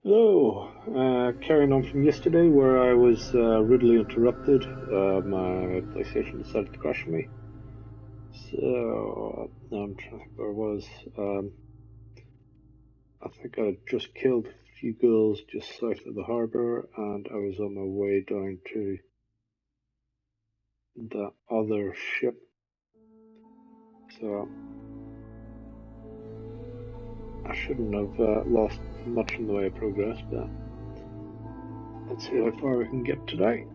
Hello, carrying on from yesterday where I was rudely interrupted. My PlayStation decided to crash me. So, now I'm trying to think where I was. I think I just killed a few girls just south of the harbour, and I was on my way down to the other ship. So, I shouldn't have lost much in the way of progress, but let's see how far we can get today.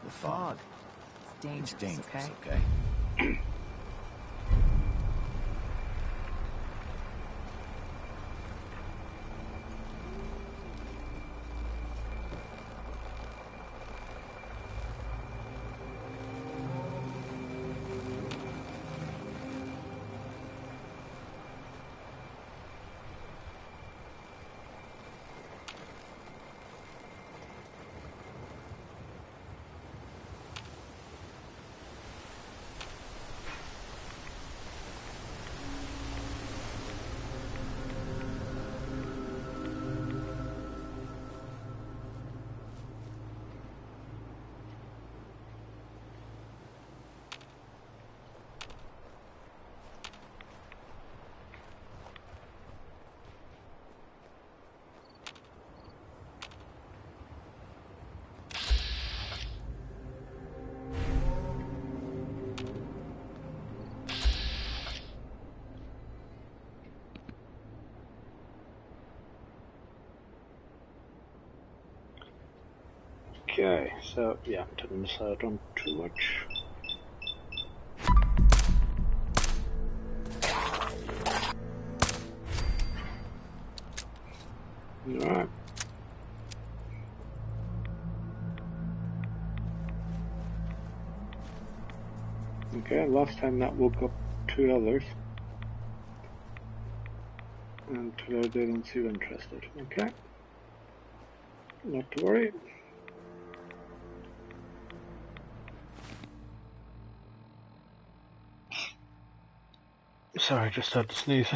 The fog. It's dangerous, It's dangerous, okay? okay? Okay, so yeah, didn't miss out on too much. Alright. Okay, last time that woke up two others. And today they don't seem interested. Okay. Not to worry. Sorry, just had to sneeze.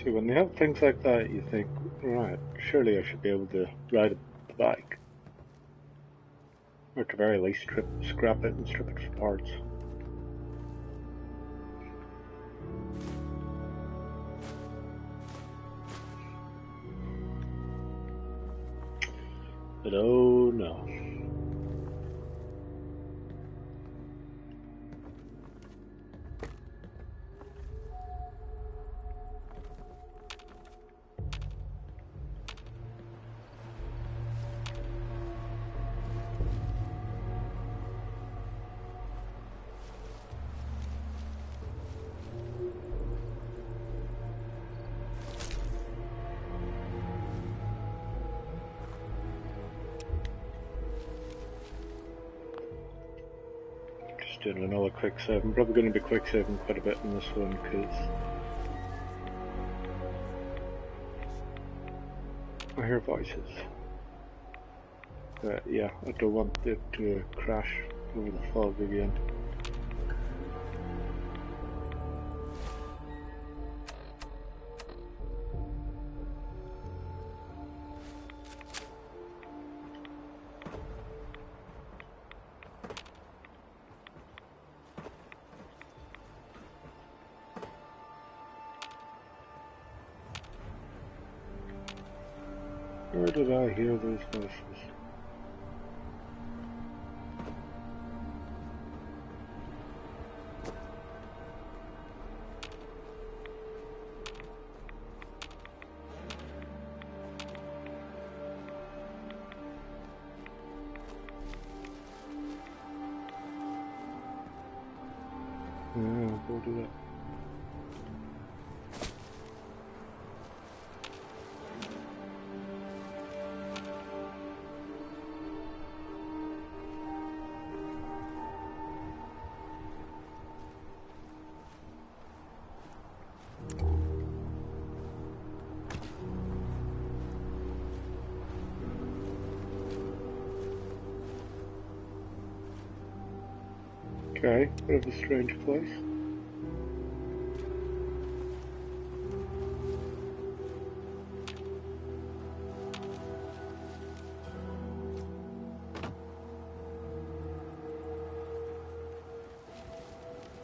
See, when they have things like that, you think, right, surely I should be able to ride a bike. Or at the very least, scrap it and strip it for parts. But oh no. Doing another quick save. I'm probably going to be quick saving quite a bit in this one because I hear voices. But yeah, I don't want it to crash over the fog again. Where did I hear those voices? Yeah, I'll go do that. Okay, bit of a strange place.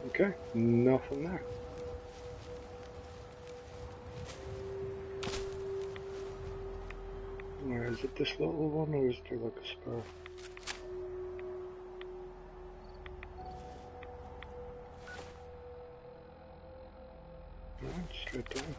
Okay, nothing there. Where is it, this little one, or is there like a spur? Right, straight down.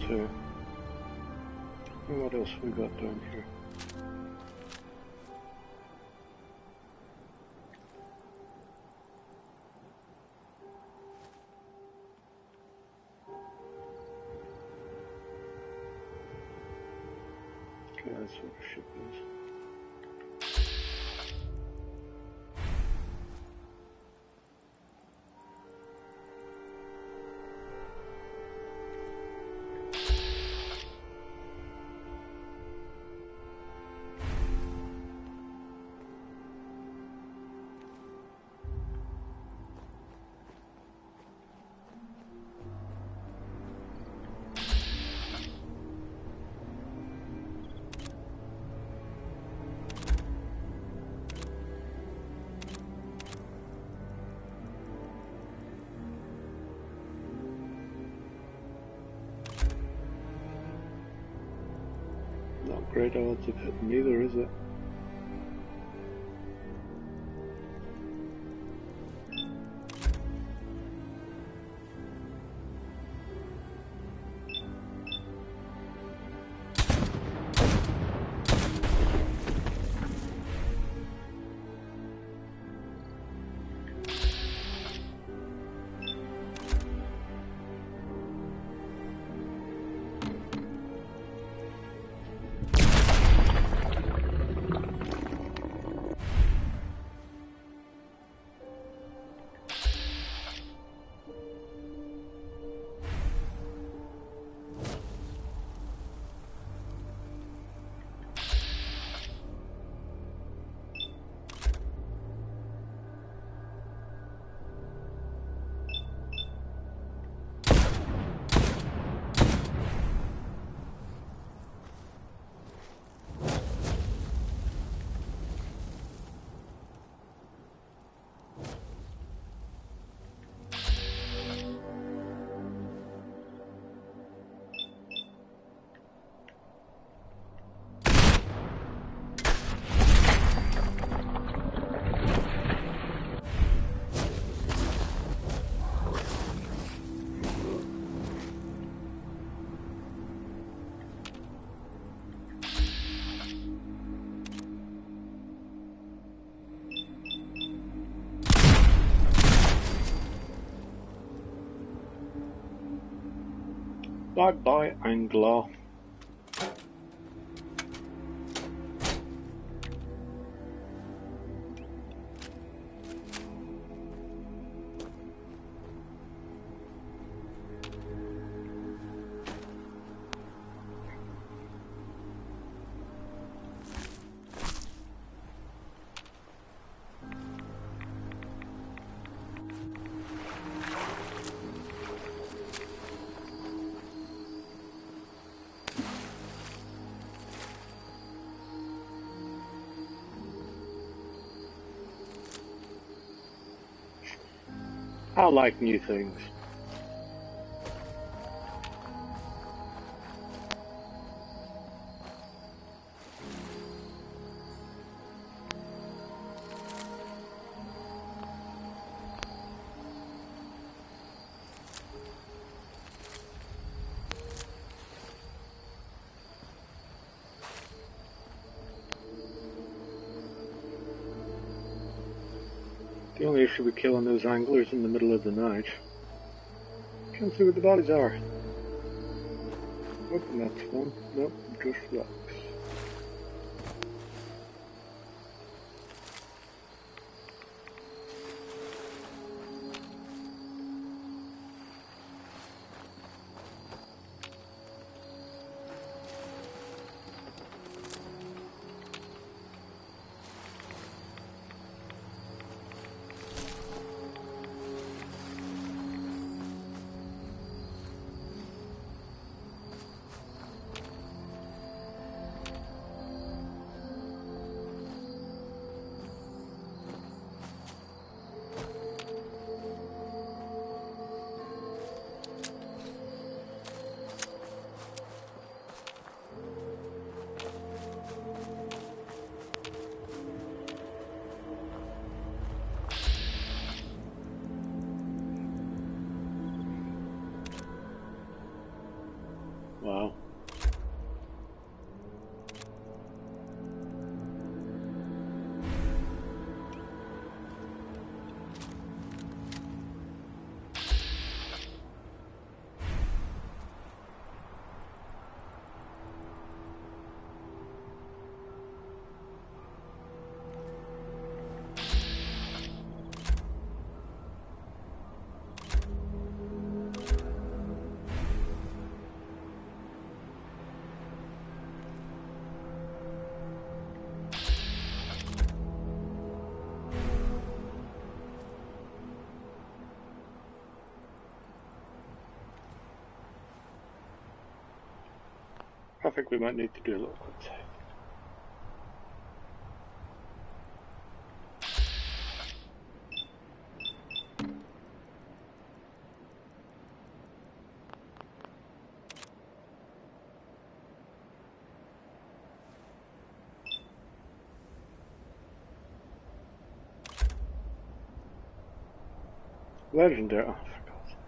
too. And what else we got down here? Okay, that's what the ship is. Not great odds of hitting either, is it? Bye-bye, Angler. I like new things. The only issue with killing those anglers in the middle of the night, can't see what the bodies are. Oh, that's one. Nope, just rocks. Wow. I think we might need to do a little quick save. Legendary. Oh, for God's sake.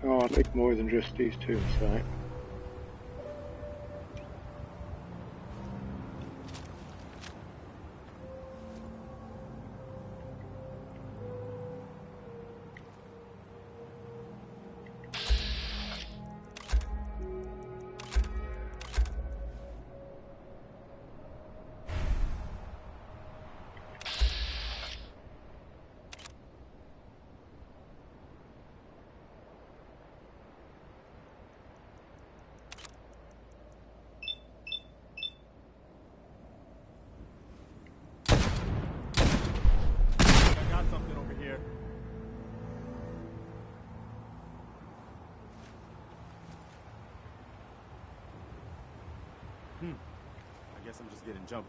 Oh, I need more than just these two in sight. I guess I'm just getting jumpy.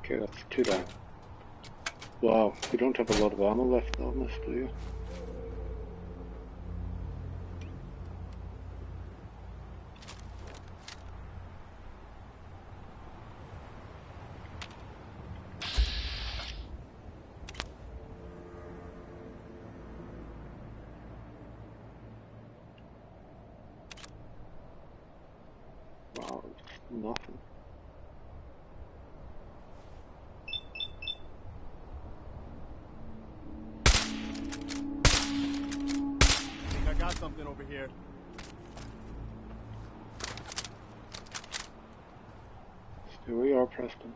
Okay, that's 2 down. Wow, you don't have a lot of ammo left on this, do you? Wow, nothing. I got something over here. Here we are, Preston.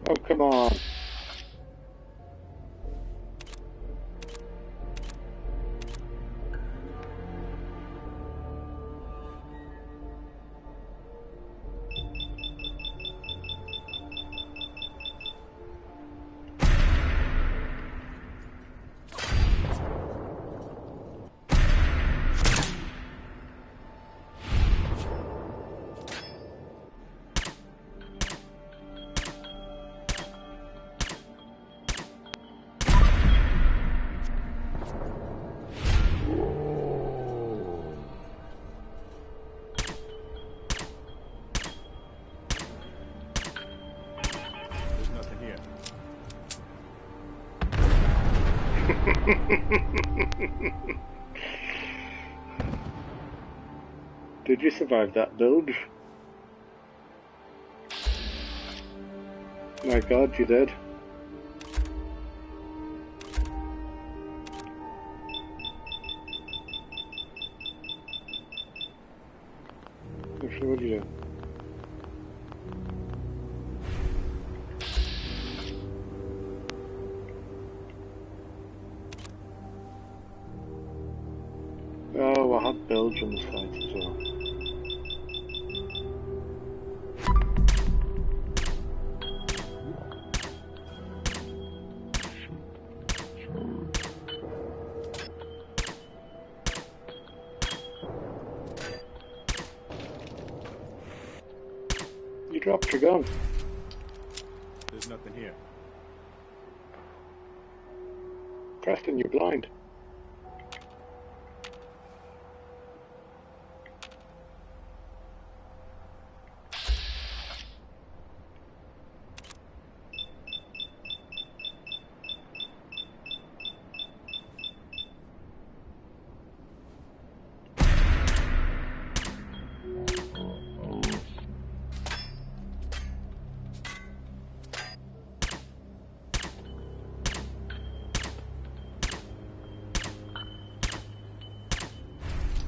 Oh, come on. Did you survive that build? My God, you did. Actually, what did you do? Oh, I had Belgium sites as well. You dropped your gun. There's nothing here. Preston, you're blind.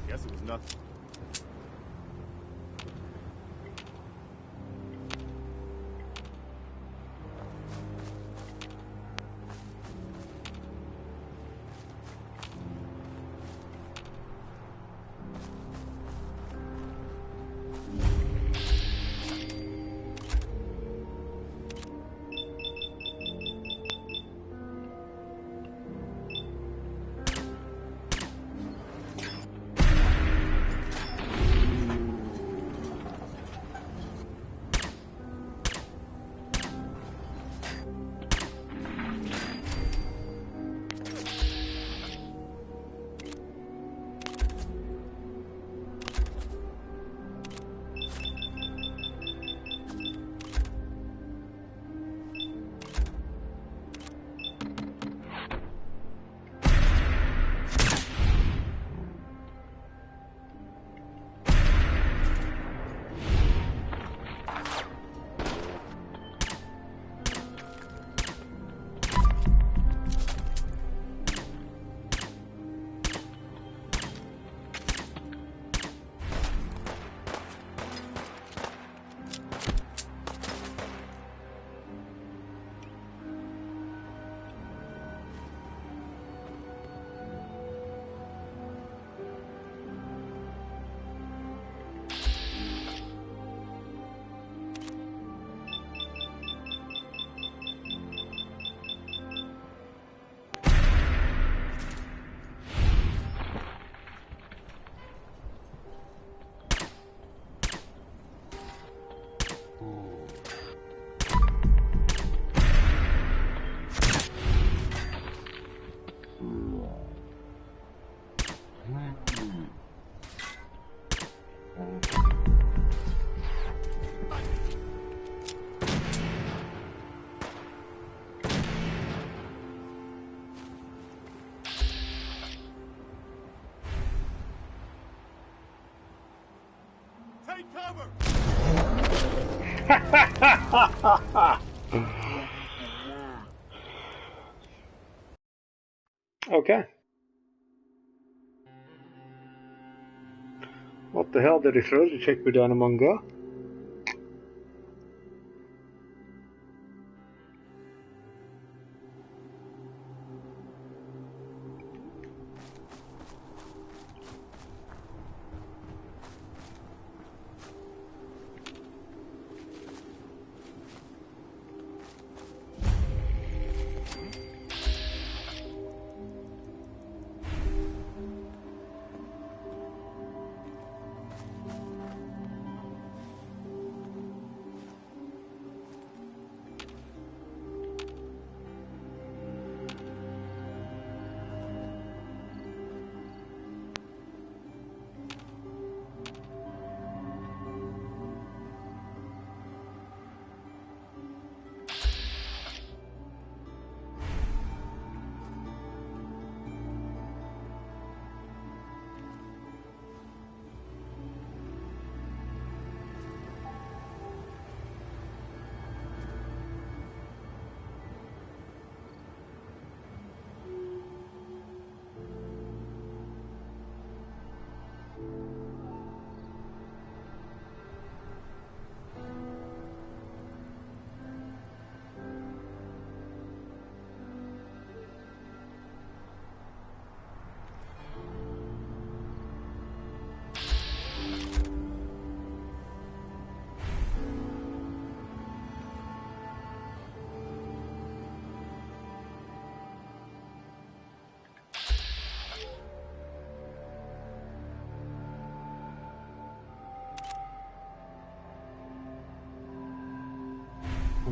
Guess it was nothing. Take cover! Okay. What the hell did he throw to take me down in one go?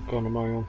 gun on my own.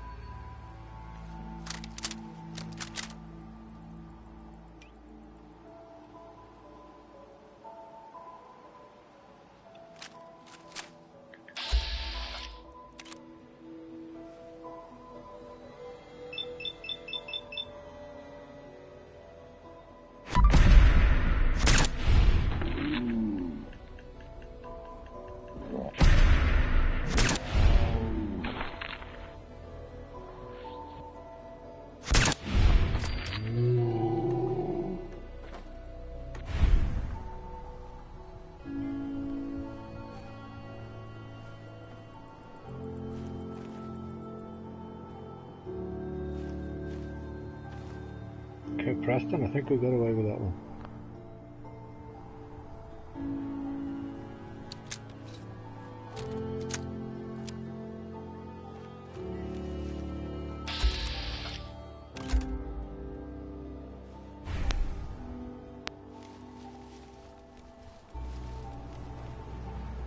Okay, Preston, I think we got away with that one.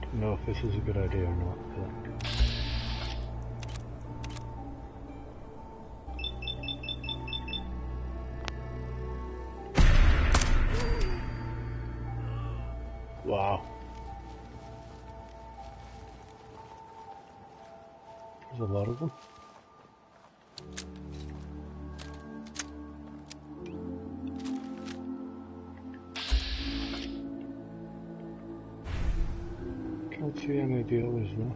Don't know if this is a good idea or not. But wow. There's a lot of them. Can't see any dealers though.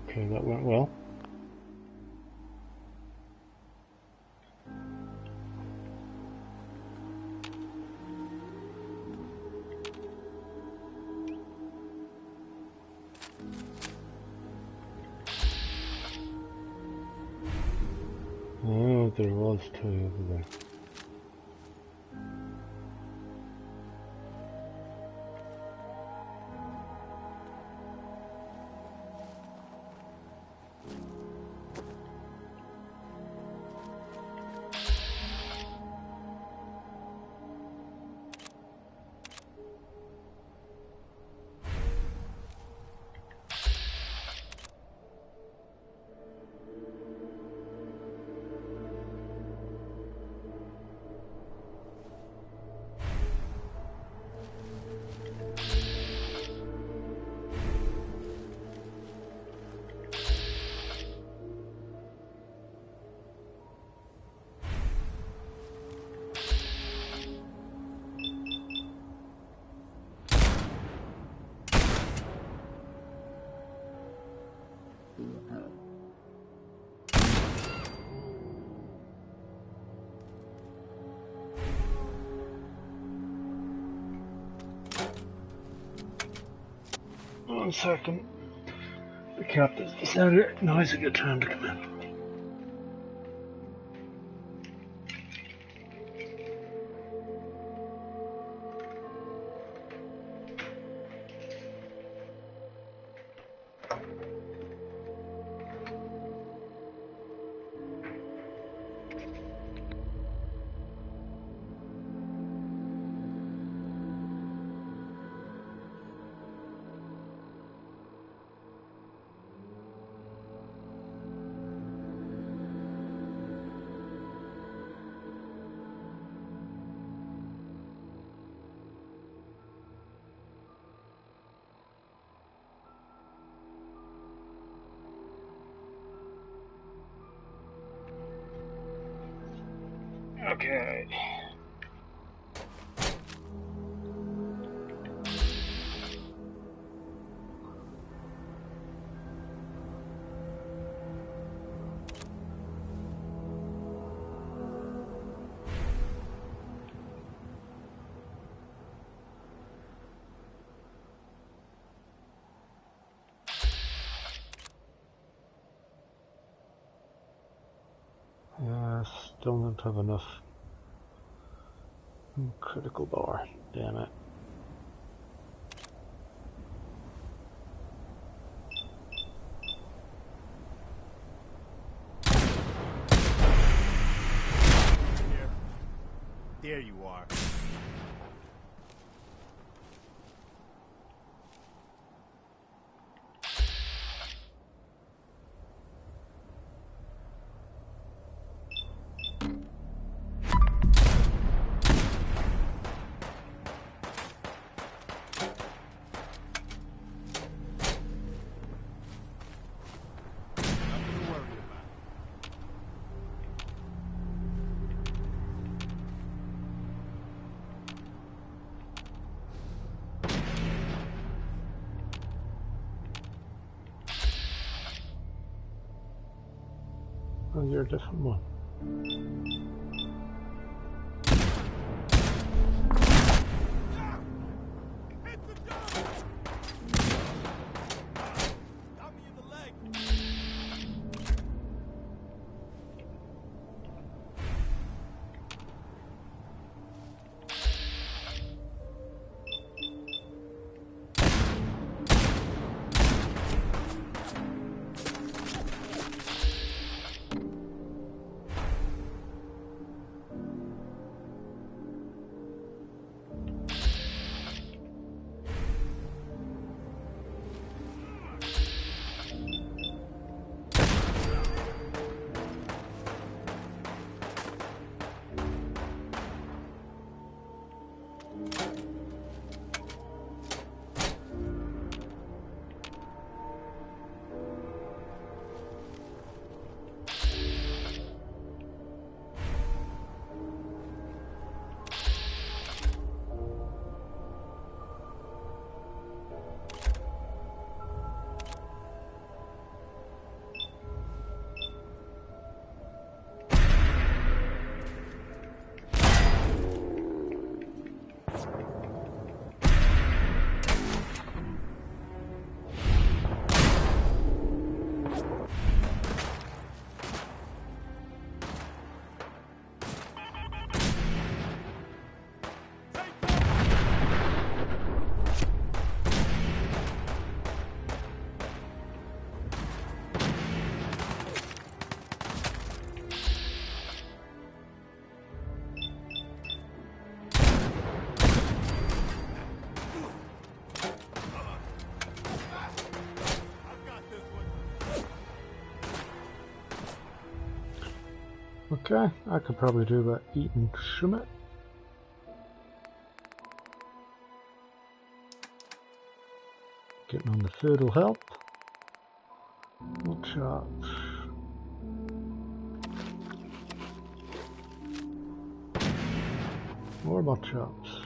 Okay, that went well. Oh, there was two over there. One second. The captain's decided now's a good time to come in. Okay. Still don't have enough critical bar. Damn it. There you are. Oh, you're a different one. Okay, I could probably do about eating summit. Getting on the food will help. More chops. More chops.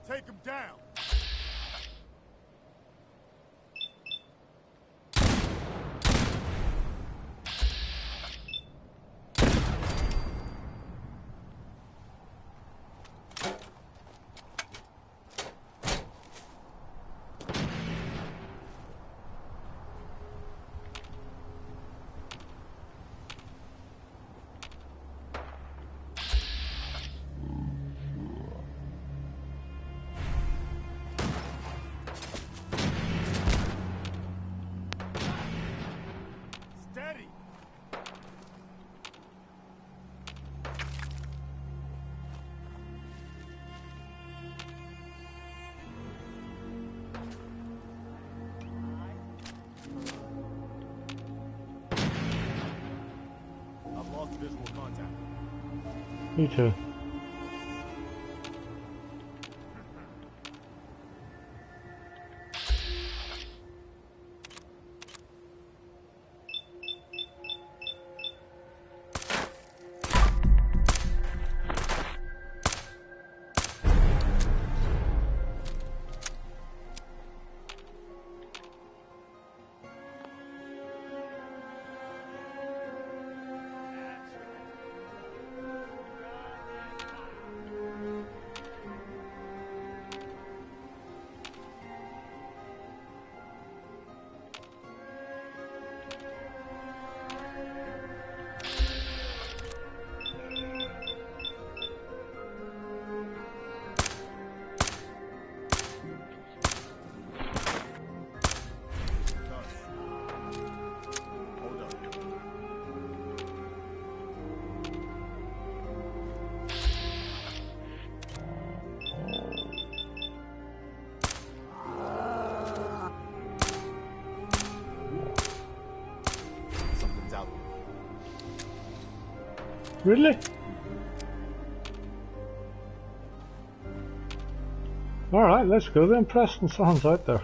Take him down. visual contact. Me too. Hold up. Something's out there. Really? Alright, let's go then, Preston. Someone's out there.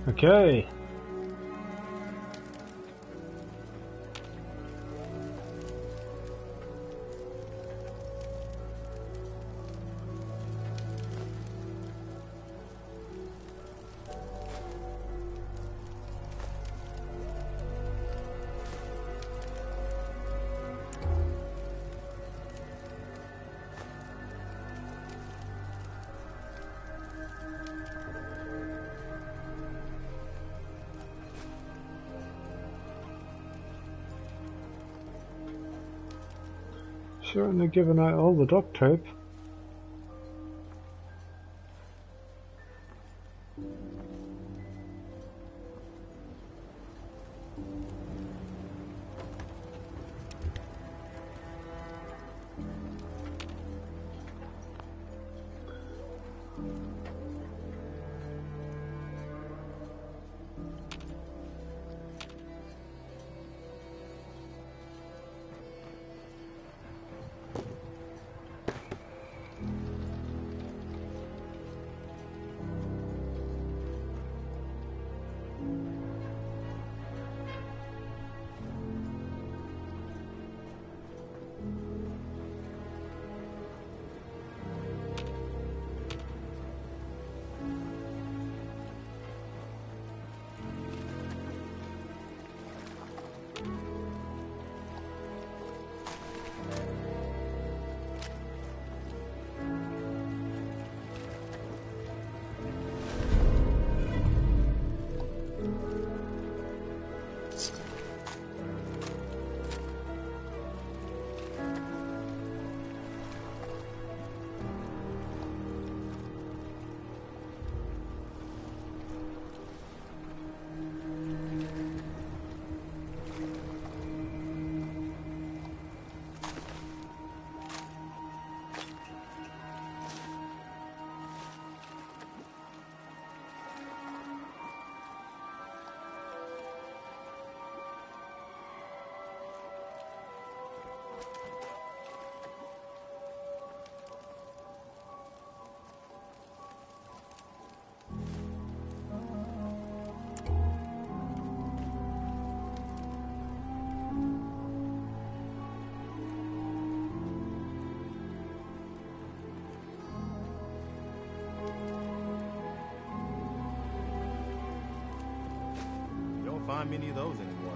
Okay. certainly giving out all the duct tape. Find many of those anymore.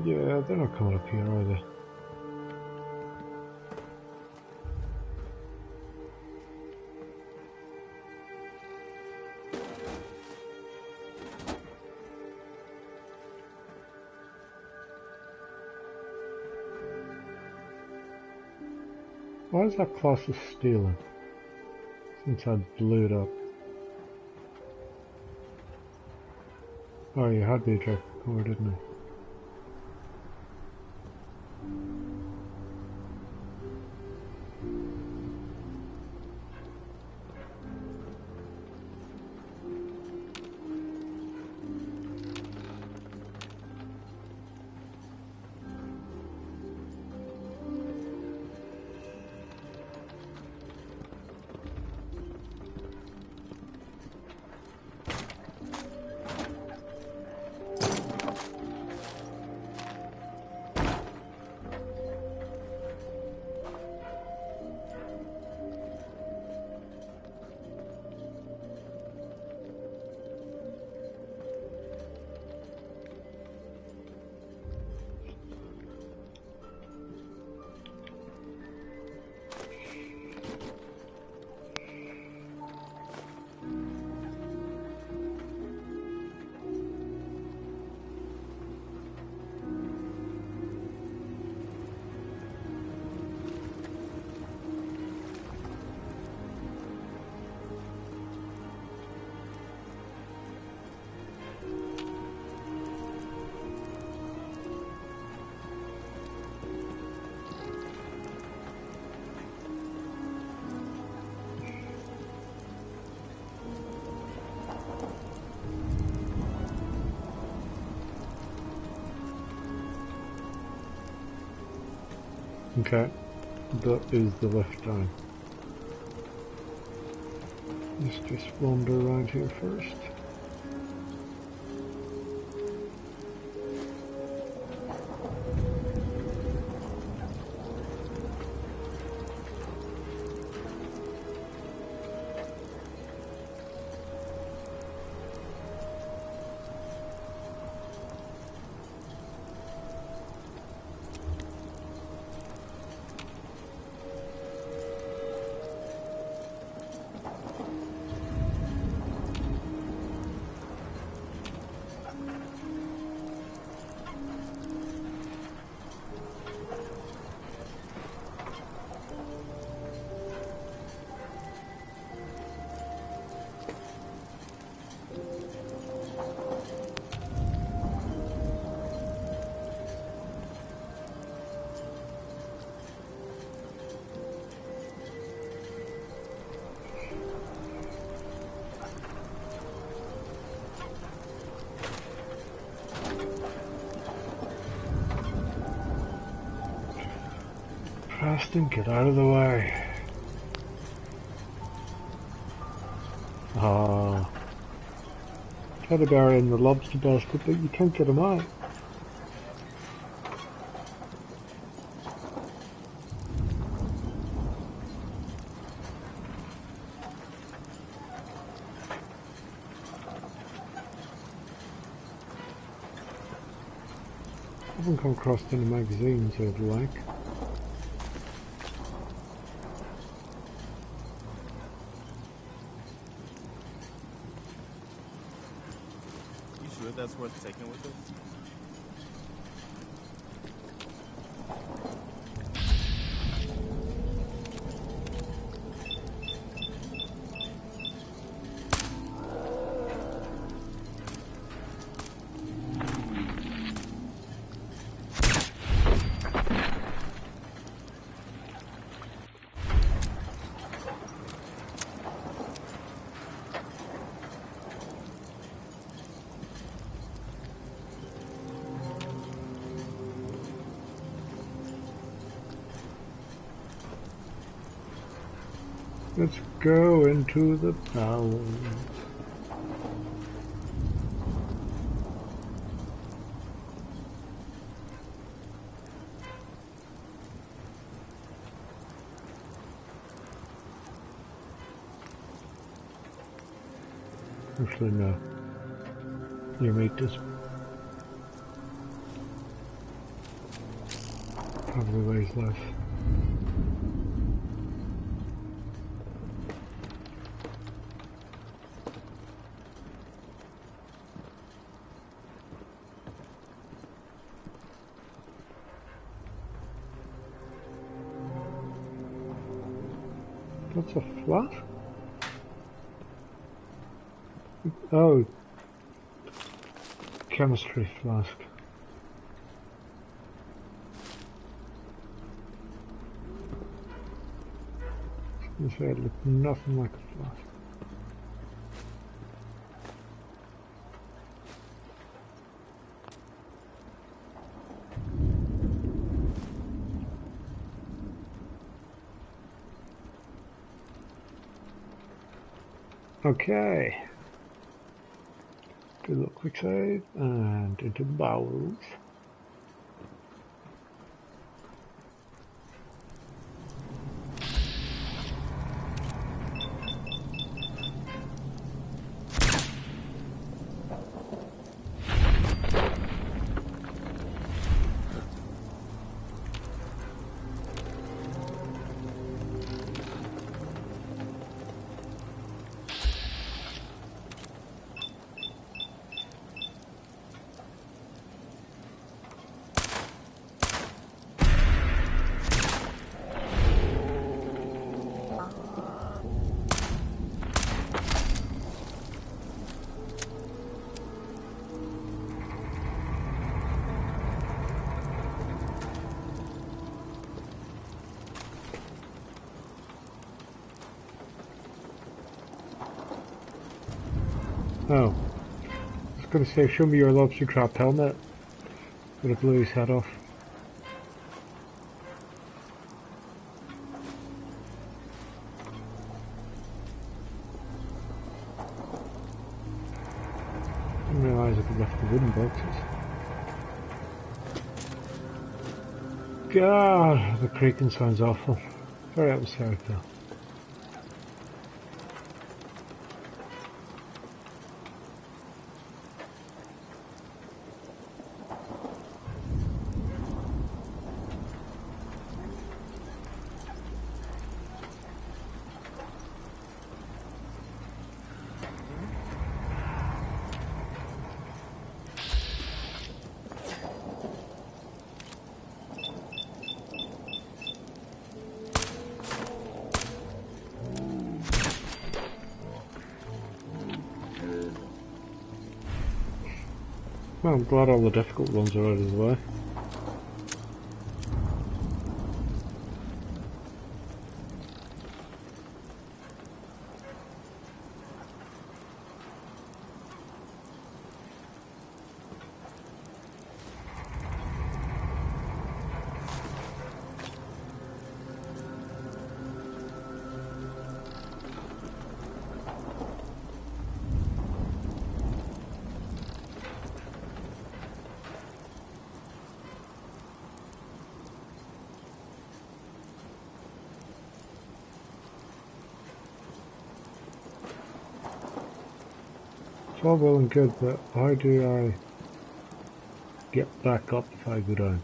Yeah, they're not coming up here, are they? Why is that Colossus stealing? Since I blew it up. Oh, you had me ejected core, didn't I? Okay, that is the left eye. Let's just wander around here first. Preston, get out of the way. Ah, teddy bear in the lobster basket, but you can't get him out. I haven't come across any magazines I'd like. That's worth taking with us? Let's go into the bowels. Actually, no. You make this probably weighs less. That's a flask? Oh, chemistry flask. I was going to say it looked nothing like a flask. Okay. Do a little quick save and into the bowels. Oh, I was going to say, show me your lobster trap helmet, but it blew his head off. realise I could left the wooden boxes. God, the creaking sounds awful. Very atmospheric though. Well, I'm glad all the difficult ones are out of the way. It's all well and good, but how do I get back up if I go down?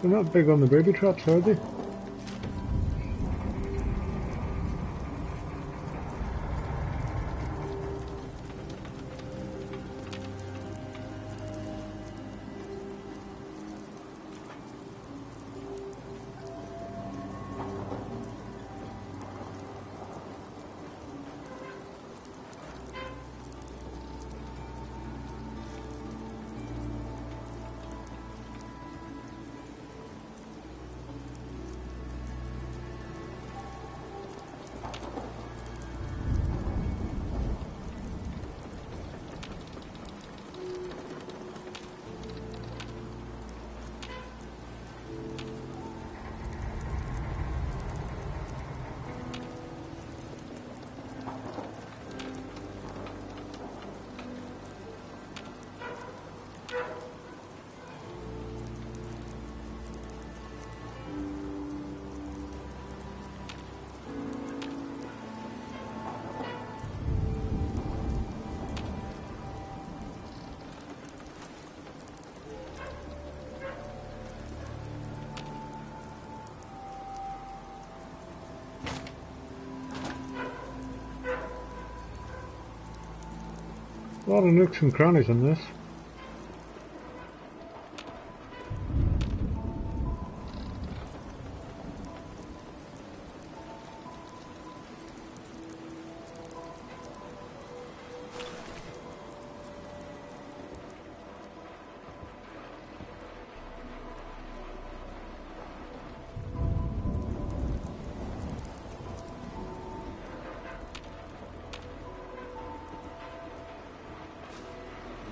They're not big on the booby traps, are they? A lot of nooks and crannies in this.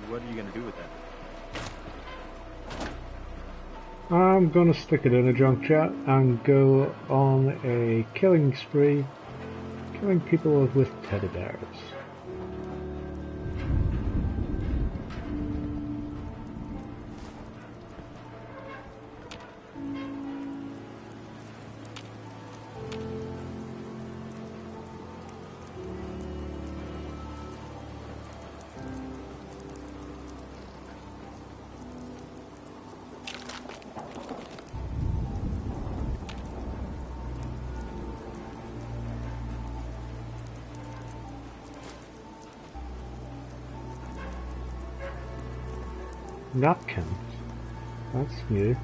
What are you gonna do with that? I'm gonna stick it in a junk jet and go on a killing spree, killing people with teddy bears. Napkin. That's new.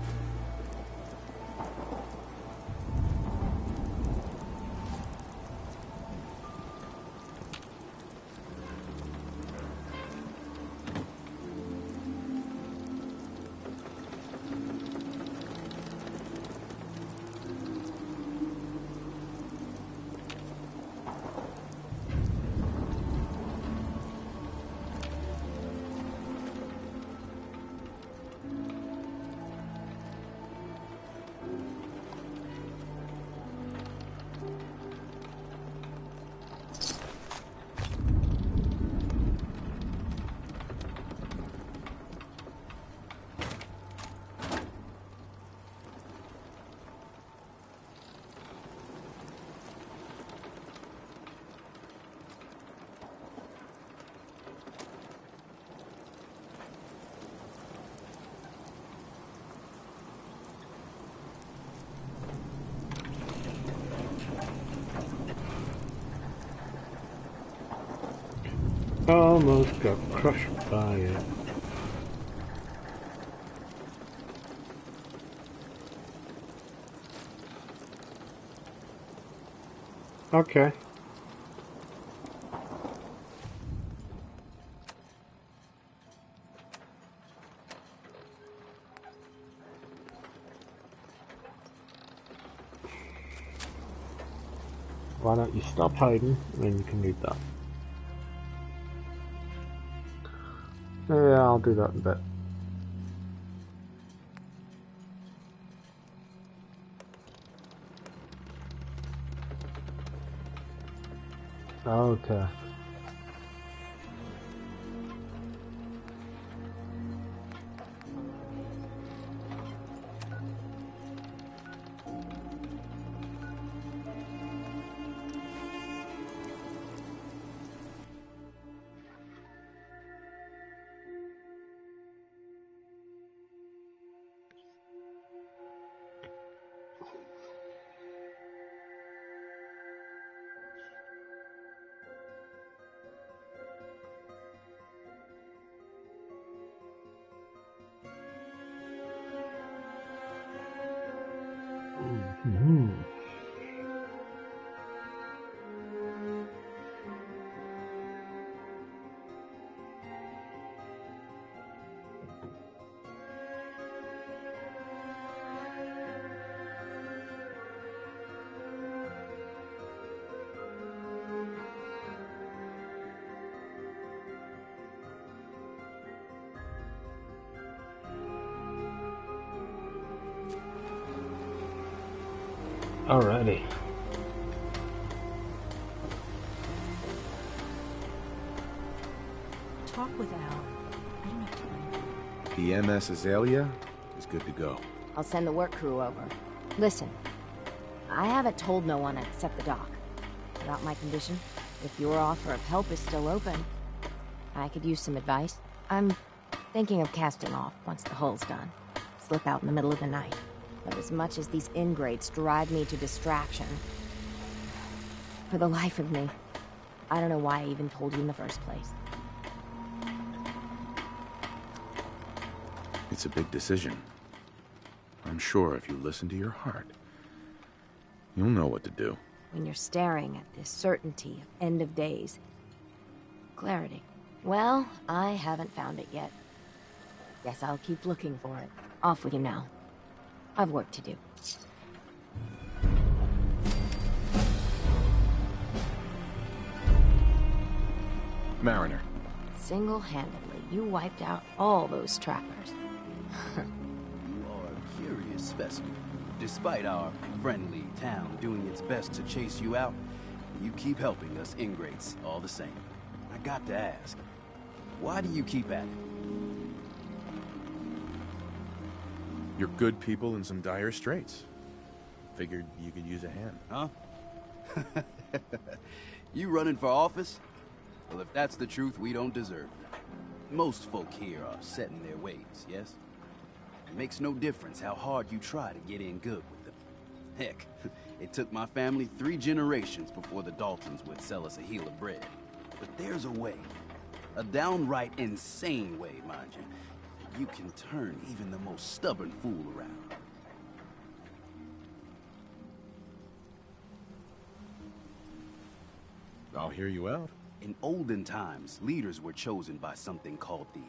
Almost got crushed by it. Okay. Why don't you stop hiding and then you can read that. Yeah, I'll do that in a bit. Okay. Mm-hmm. Alrighty. Talk with Al. I don't have time for it. The MS Azalea is good to go. I'll send the work crew over. Listen, I haven't told no one except the doc about my condition. If your offer of help is still open, I could use some advice. I'm thinking of casting off once the hull's done. Slip out in the middle of the night. But as much as these ingrates drive me to distraction, for the life of me, I don't know why I even told you in the first place. It's a big decision. I'm sure if you listen to your heart, you'll know what to do. When you're staring at this certainty of end of days, clarity. Well, I haven't found it yet. Guess I'll keep looking for it. Off with you now. I've work to do. Mariner. Single-handedly, you wiped out all those trappers. You are a curious specimen. Despite our friendly town doing its best to chase you out, you keep helping us ingrates all the same. I got to ask, why do you keep at it? You're good people in some dire straits. Figured you could use a hand. Huh? You running for office? Well, if that's the truth, we don't deserve it. Most folk here are set in their ways, yes? It makes no difference how hard you try to get in good with them. Heck, it took my family 3 generations before the Daltons would sell us a heel of bread. But there's a way. A downright insane way, mind you. you can turn even the most stubborn fool around. I'll hear you out. In olden times, leaders were chosen by something called the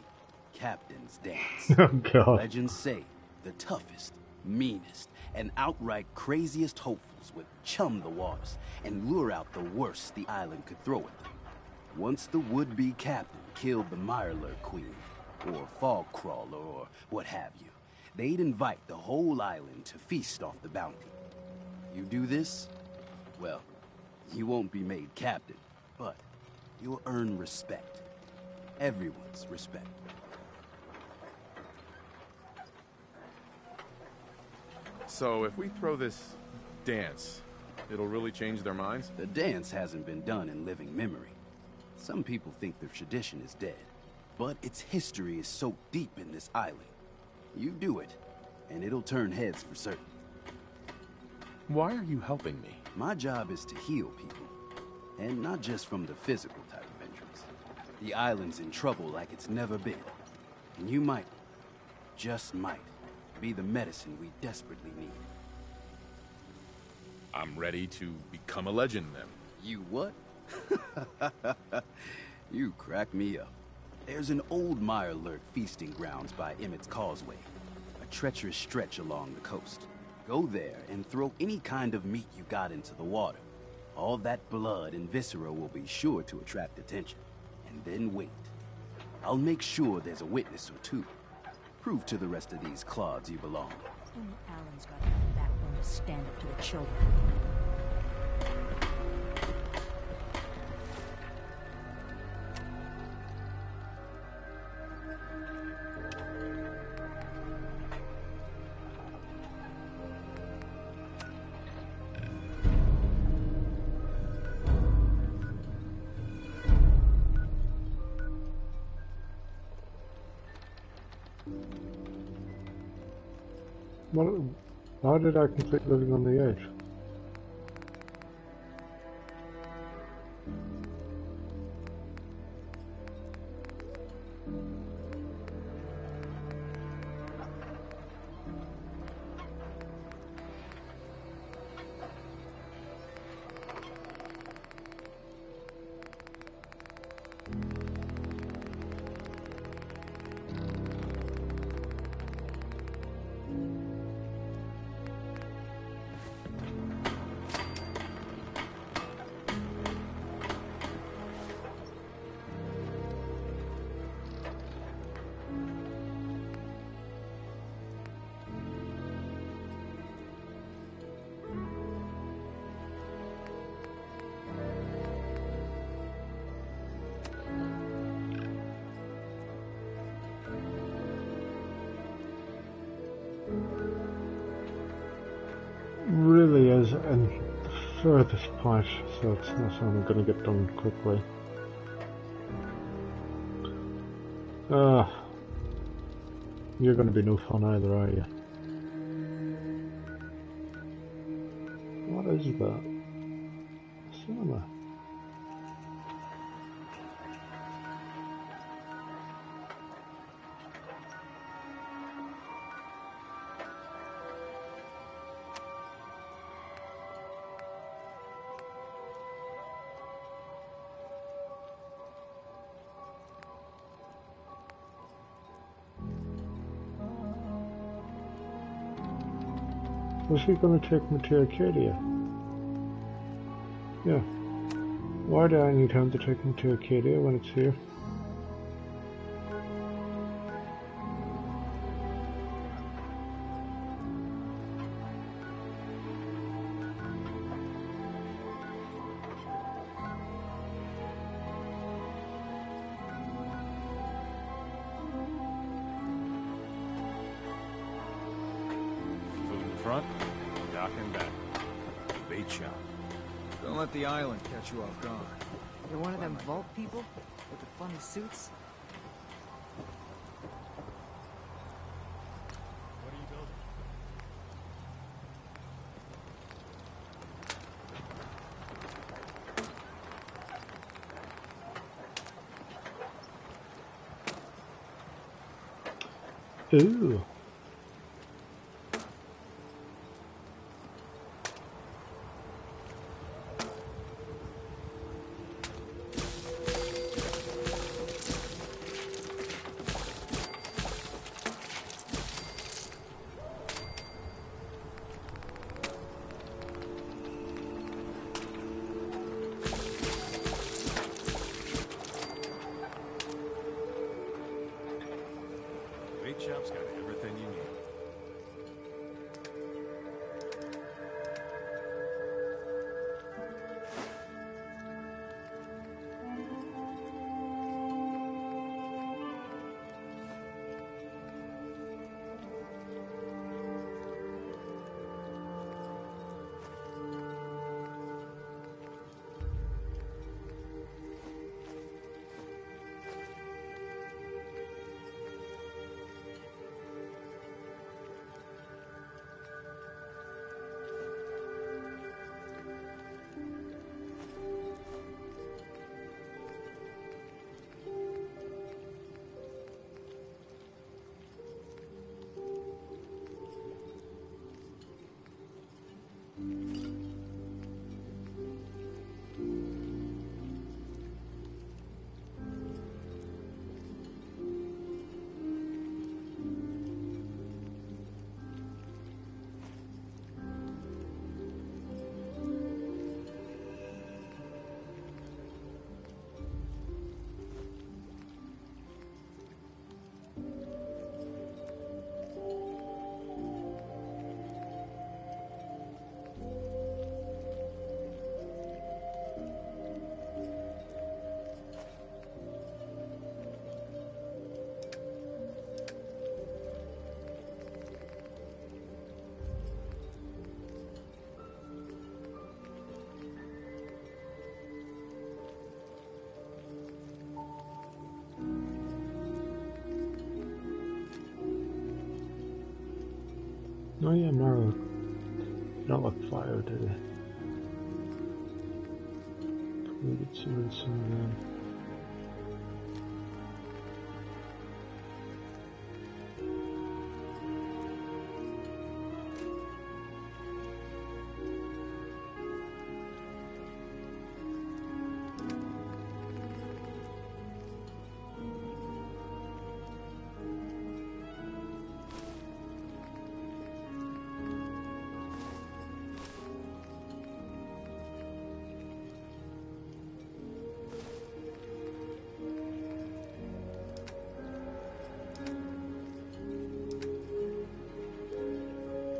Captain's Dance. Oh, God. Legends say the toughest, meanest, and outright craziest hopefuls would chum the waters and lure out the worst the island could throw at them. Once the would-be captain killed the Mirelurk Queen, or Fog Crawler, or what have you, they'd invite the whole island to feast off the bounty. You do this, well, you won't be made captain, but you'll earn respect. Everyone's respect. So if we throw this dance, it'll really change their minds? The dance hasn't been done in living memory. Some people think the tradition is dead, but its history is so deep in this island. You do it, and it'll turn heads for certain. Why are you helping me? My job is to heal people, and not just from the physical type of injuries. The island's in trouble like it's never been, and you might, just might, be the medicine we desperately need. I'm ready to become a legend then. You what? You crack me up. There's an old Mirelurk feasting grounds by Emmett's Causeway, a treacherous stretch along the coast. Go there and throw any kind of meat you got into the water. All that blood and viscera will be sure to attract attention. And then wait. I'll make sure there's a witness or two. Prove to the rest of these clods you belong. Only Alan's got enough backbone to stand up to the children. How did I complete living on the edge? Really is in the furthest point, so it's not something I'm going to get done quickly. You're going to be no fun either, are you? What is that? Cinema. Was he going to take me to Arcadia? Yeah. Why do I need him to take me to Arcadia when it's here? Front, dock and back. Bait shop. Don't let the island catch you off guard. You're one of them vault people with the funny suits? What are you building? Ooh. Bait shop's got everything you need. Oh yeah, Marla. Don't look fire, did it? We get some again.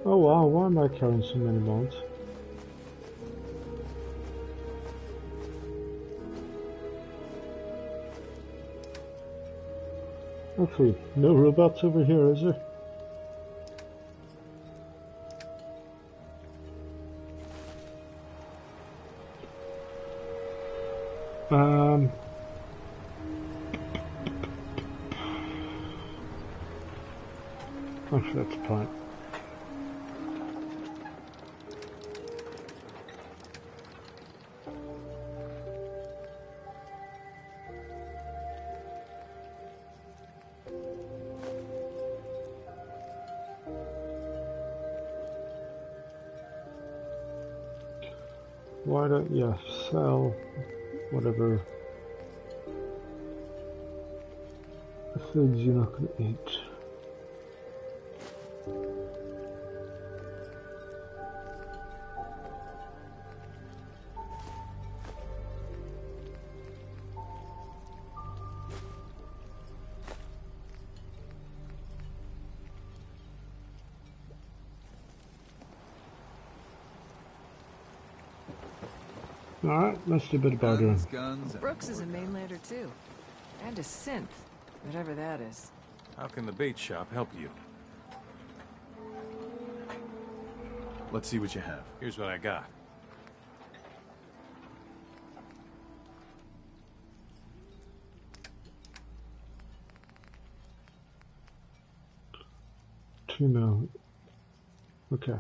Oh wow, why am I carrying so many mounts? Hopefully, no robots over here, is there? Actually, that's fine. Why don't you sell whatever foods you're not going to eat? Alright, let's do a bit of bartering. Guns, Brooks is a mainlander too. And a synth, whatever that is. How can the bait shop help you? Let's see what you have. Here's what I got. $2 mil. Okay.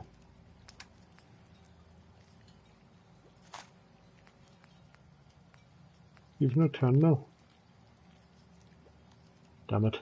You've no 10 mil. Damn it.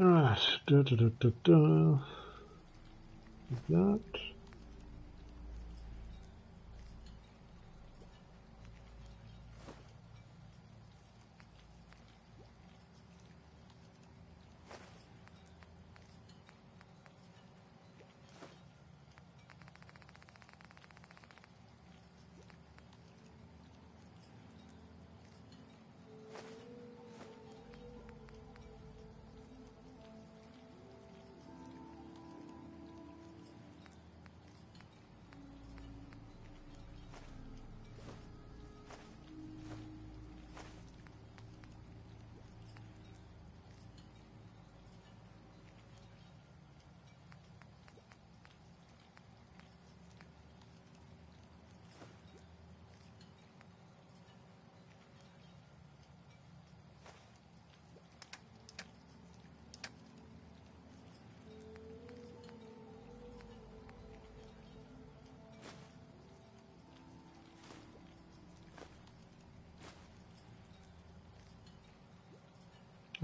Alright, that.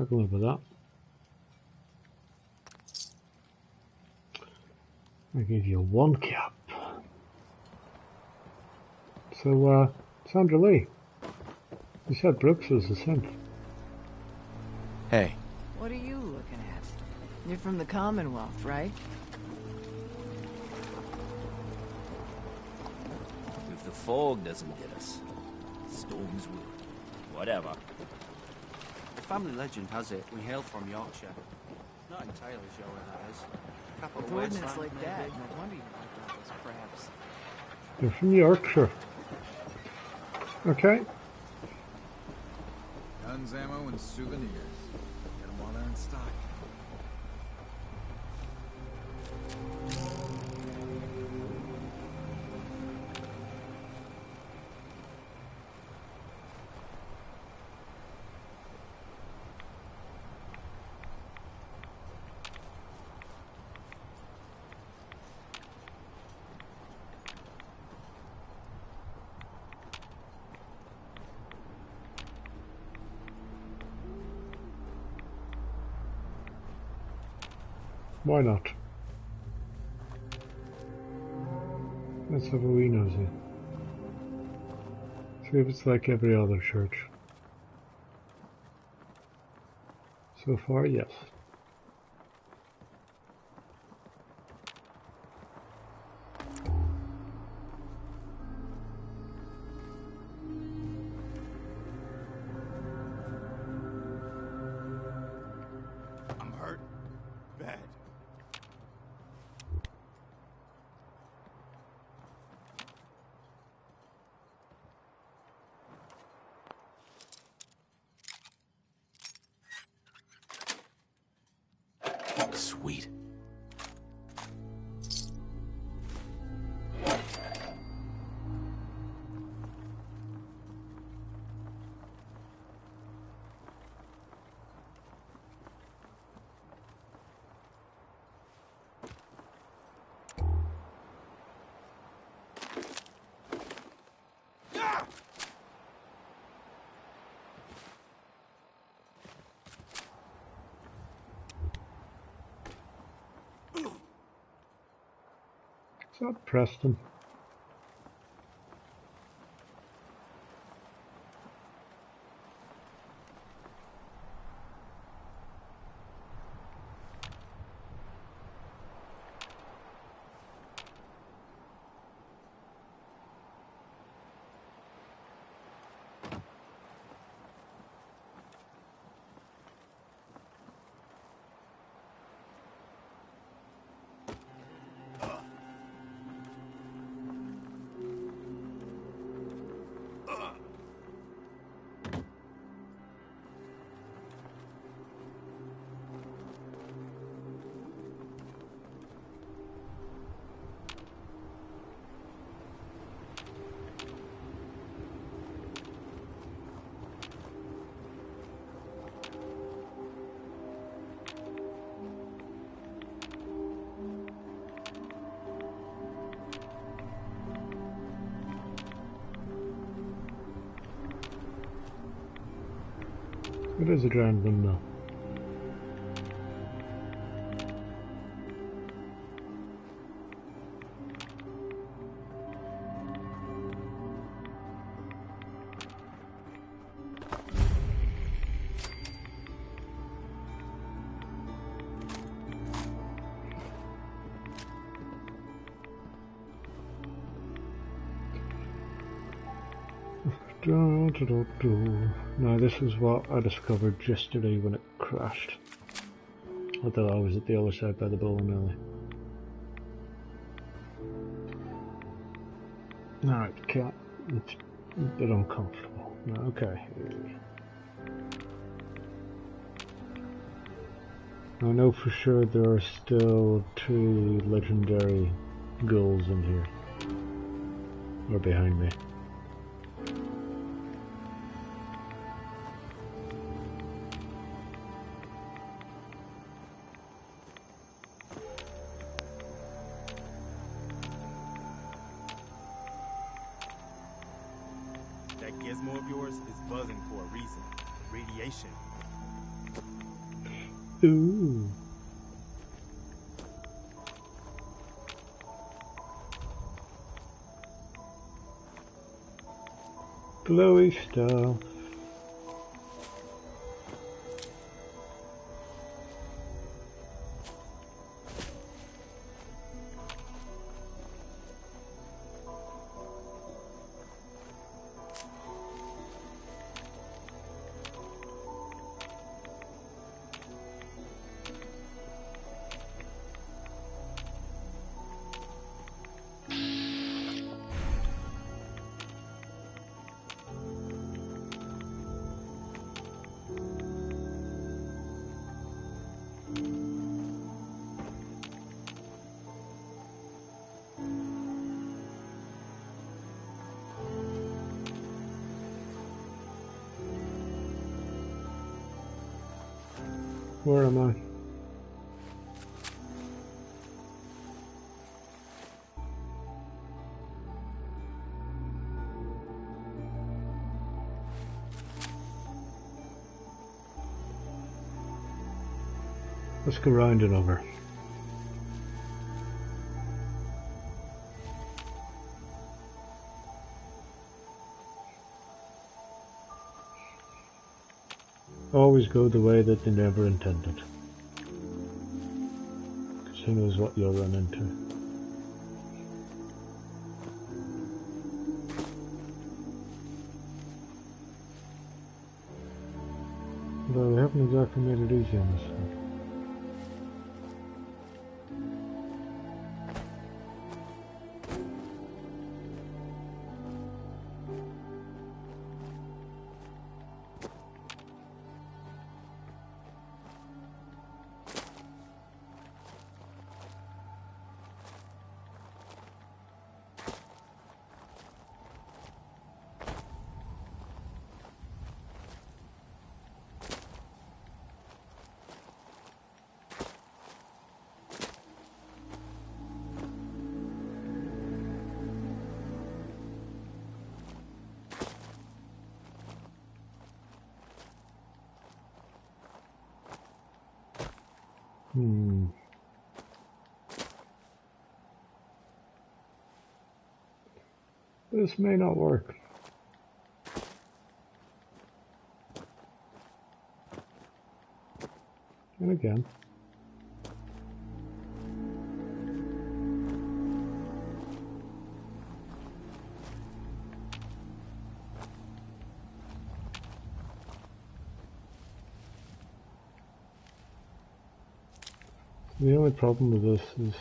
I can live with that. I give you one cap. So, Sandra Lee, you said Brooks was a synth. Hey. What are you looking at? You're from the Commonwealth, right? If the fog doesn't get us, storms will. Whatever. The family legend has it we hail from Yorkshire. Not entirely sure where that is. Capital With ordnance wasteland, like that, maybe. no wonder you picked out those crabs. You're from Yorkshire. Okay. Guns, ammo, and souvenirs. Get them while they're in stock. Why not? Let's have a wee nosy. See if it's like every other church. So far, yes. I'm hurt. Bad. Sweet. Is that Preston? It is a giant window. Now this is what I discovered yesterday when it crashed. I thought I was at the other side by the bowling alley. Alright, cat. It's a bit uncomfortable. Okay. I know for sure there are still 2 legendary ghouls in here. Or behind me. That gizmo of yours is buzzing for a reason. Radiation. Ooh. Glowy stuff. Where am I? Let's go round and over. Always go the way that they never intended. Because who knows what you'll run into. Although they haven't exactly made it easy on this one. This may not work. And again. The only problem with this is,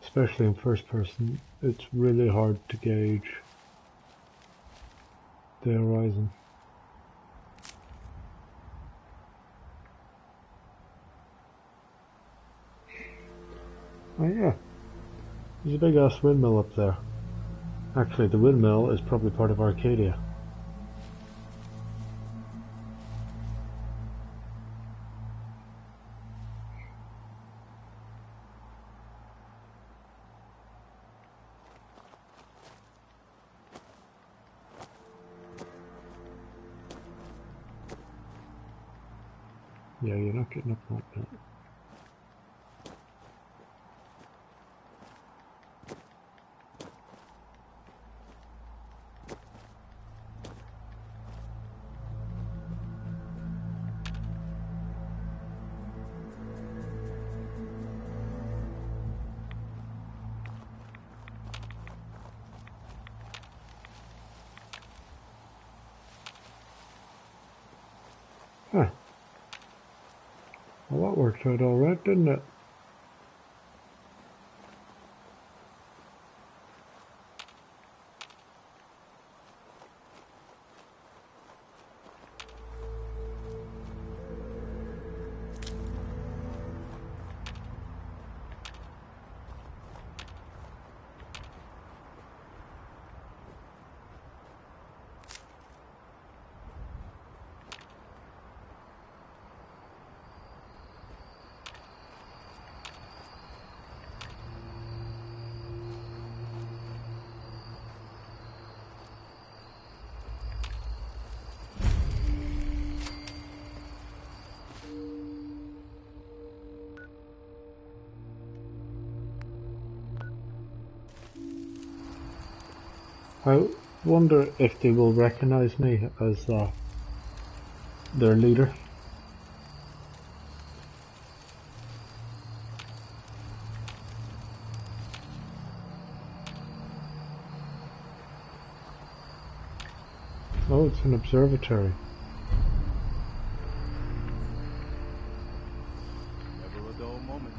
especially in first person, it's really hard to gauge the horizon. Oh yeah, there's a big ass windmill up there. Actually, the windmill is probably part of Arcadia. Yeah, you're not getting up like that. Well, that worked out alright, didn't it? I wonder if they will recognize me as their leader. Oh, it's an observatory. Never a dull moment.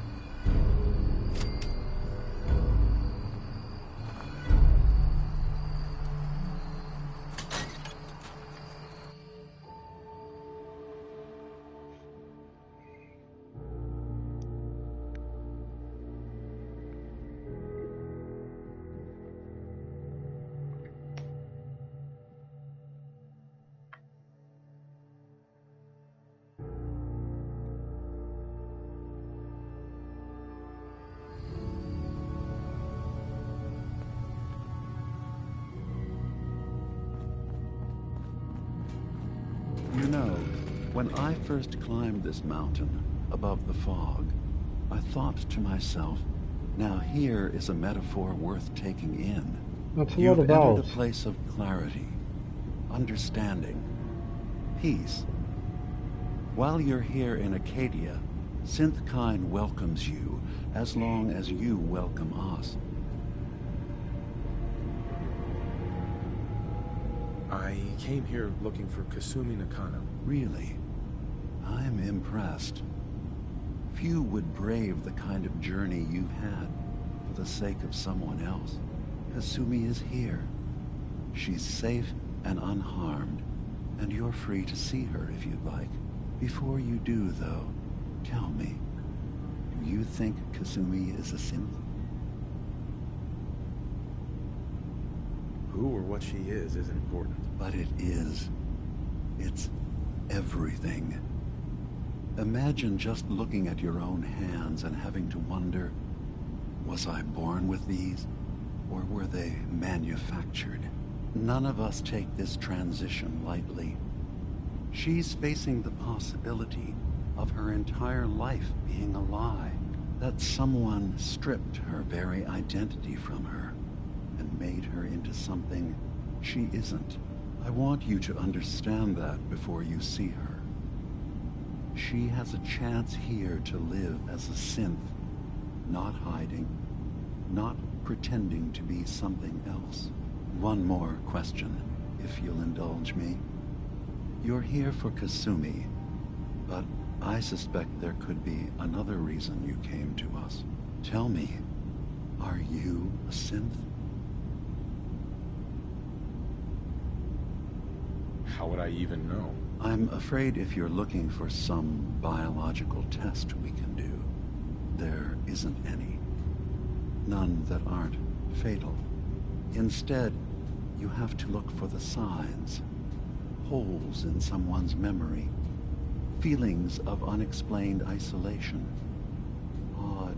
You know, when I first climbed this mountain above the fog, I thought to myself, now here is a metaphor worth taking in. That's a You've lot of entered vowels. a place of clarity, understanding, peace. While you're here in Acadia, Synthkind welcomes you as long as you welcome us. I came here looking for Kasumi Nakano. Really? I'm impressed. Few would brave the kind of journey you've had for the sake of someone else. Kasumi is here. She's safe and unharmed, and you're free to see her if you'd like. Before you do, though, tell me, do you think Kasumi is a synth? Who or what she is isn't important. But it is. It's everything. Imagine just looking at your own hands and having to wonder, was I born with these, or were they manufactured? None of us take this transition lightly. She's facing the possibility of her entire life being a lie, that someone stripped her very identity from her and made her into something she isn't. I want you to understand that before you see her. She has a chance here to live as a synth, not hiding, not pretending to be something else. One more question, if you'll indulge me. You're here for Kasumi, but I suspect there could be another reason you came to us. Tell me, are you a synth? How would I even know? I'm afraid if you're looking for some biological test we can do, there isn't any. None that aren't fatal. Instead, you have to look for the signs. Holes in someone's memory. Feelings of unexplained isolation. Odd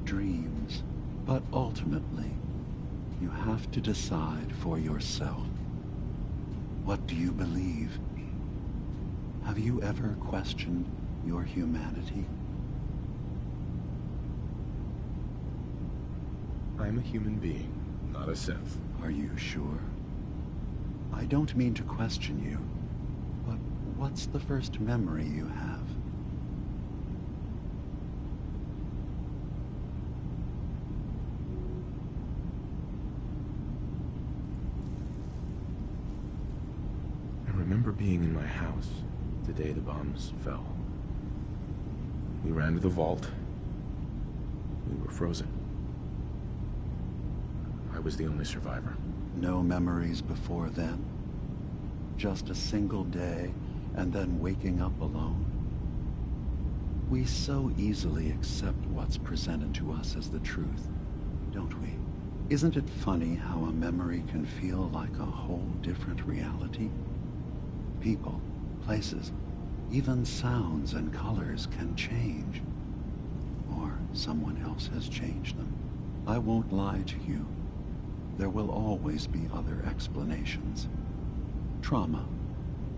dreams. But ultimately, you have to decide for yourself. What do you believe? Have you ever questioned your humanity? I'm a human being, not a synth. Are you sure? I don't mean to question you, but what's the first memory you have? I remember being in my house the day the bombs fell. We ran to the vault. We were frozen. I was the only survivor. No memories before then? Just a single day, and then waking up alone? We so easily accept what's presented to us as the truth, don't we? Isn't it funny how a memory can feel like a whole different reality? People, places, even sounds and colors can change. Or someone else has changed them. I won't lie to you. There will always be other explanations. Trauma,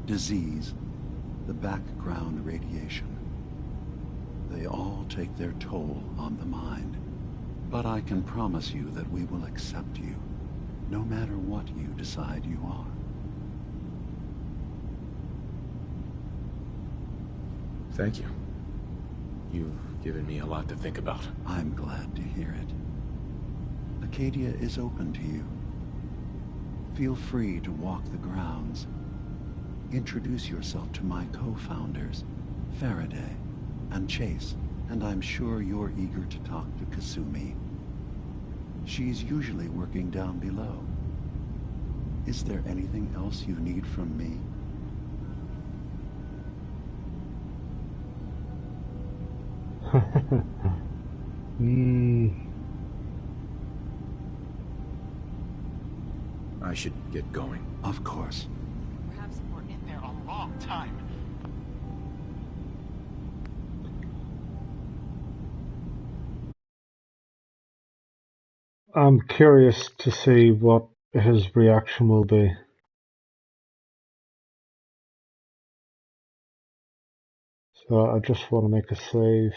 disease, the background radiation. They all take their toll on the mind. But I can promise you that we will accept you, no matter what you decide you are. Thank you. You've given me a lot to think about. I'm glad to hear it. Acadia is open to you. Feel free to walk the grounds. Introduce yourself to my co-founders, Faraday and Chase, and I'm sure you're eager to talk to Kasumi. She's usually working down below. Is there anything else you need from me? I should get going. Of course. Perhaps we're in there a long time. I'm curious to see what his reaction will be. So I just want to make a save.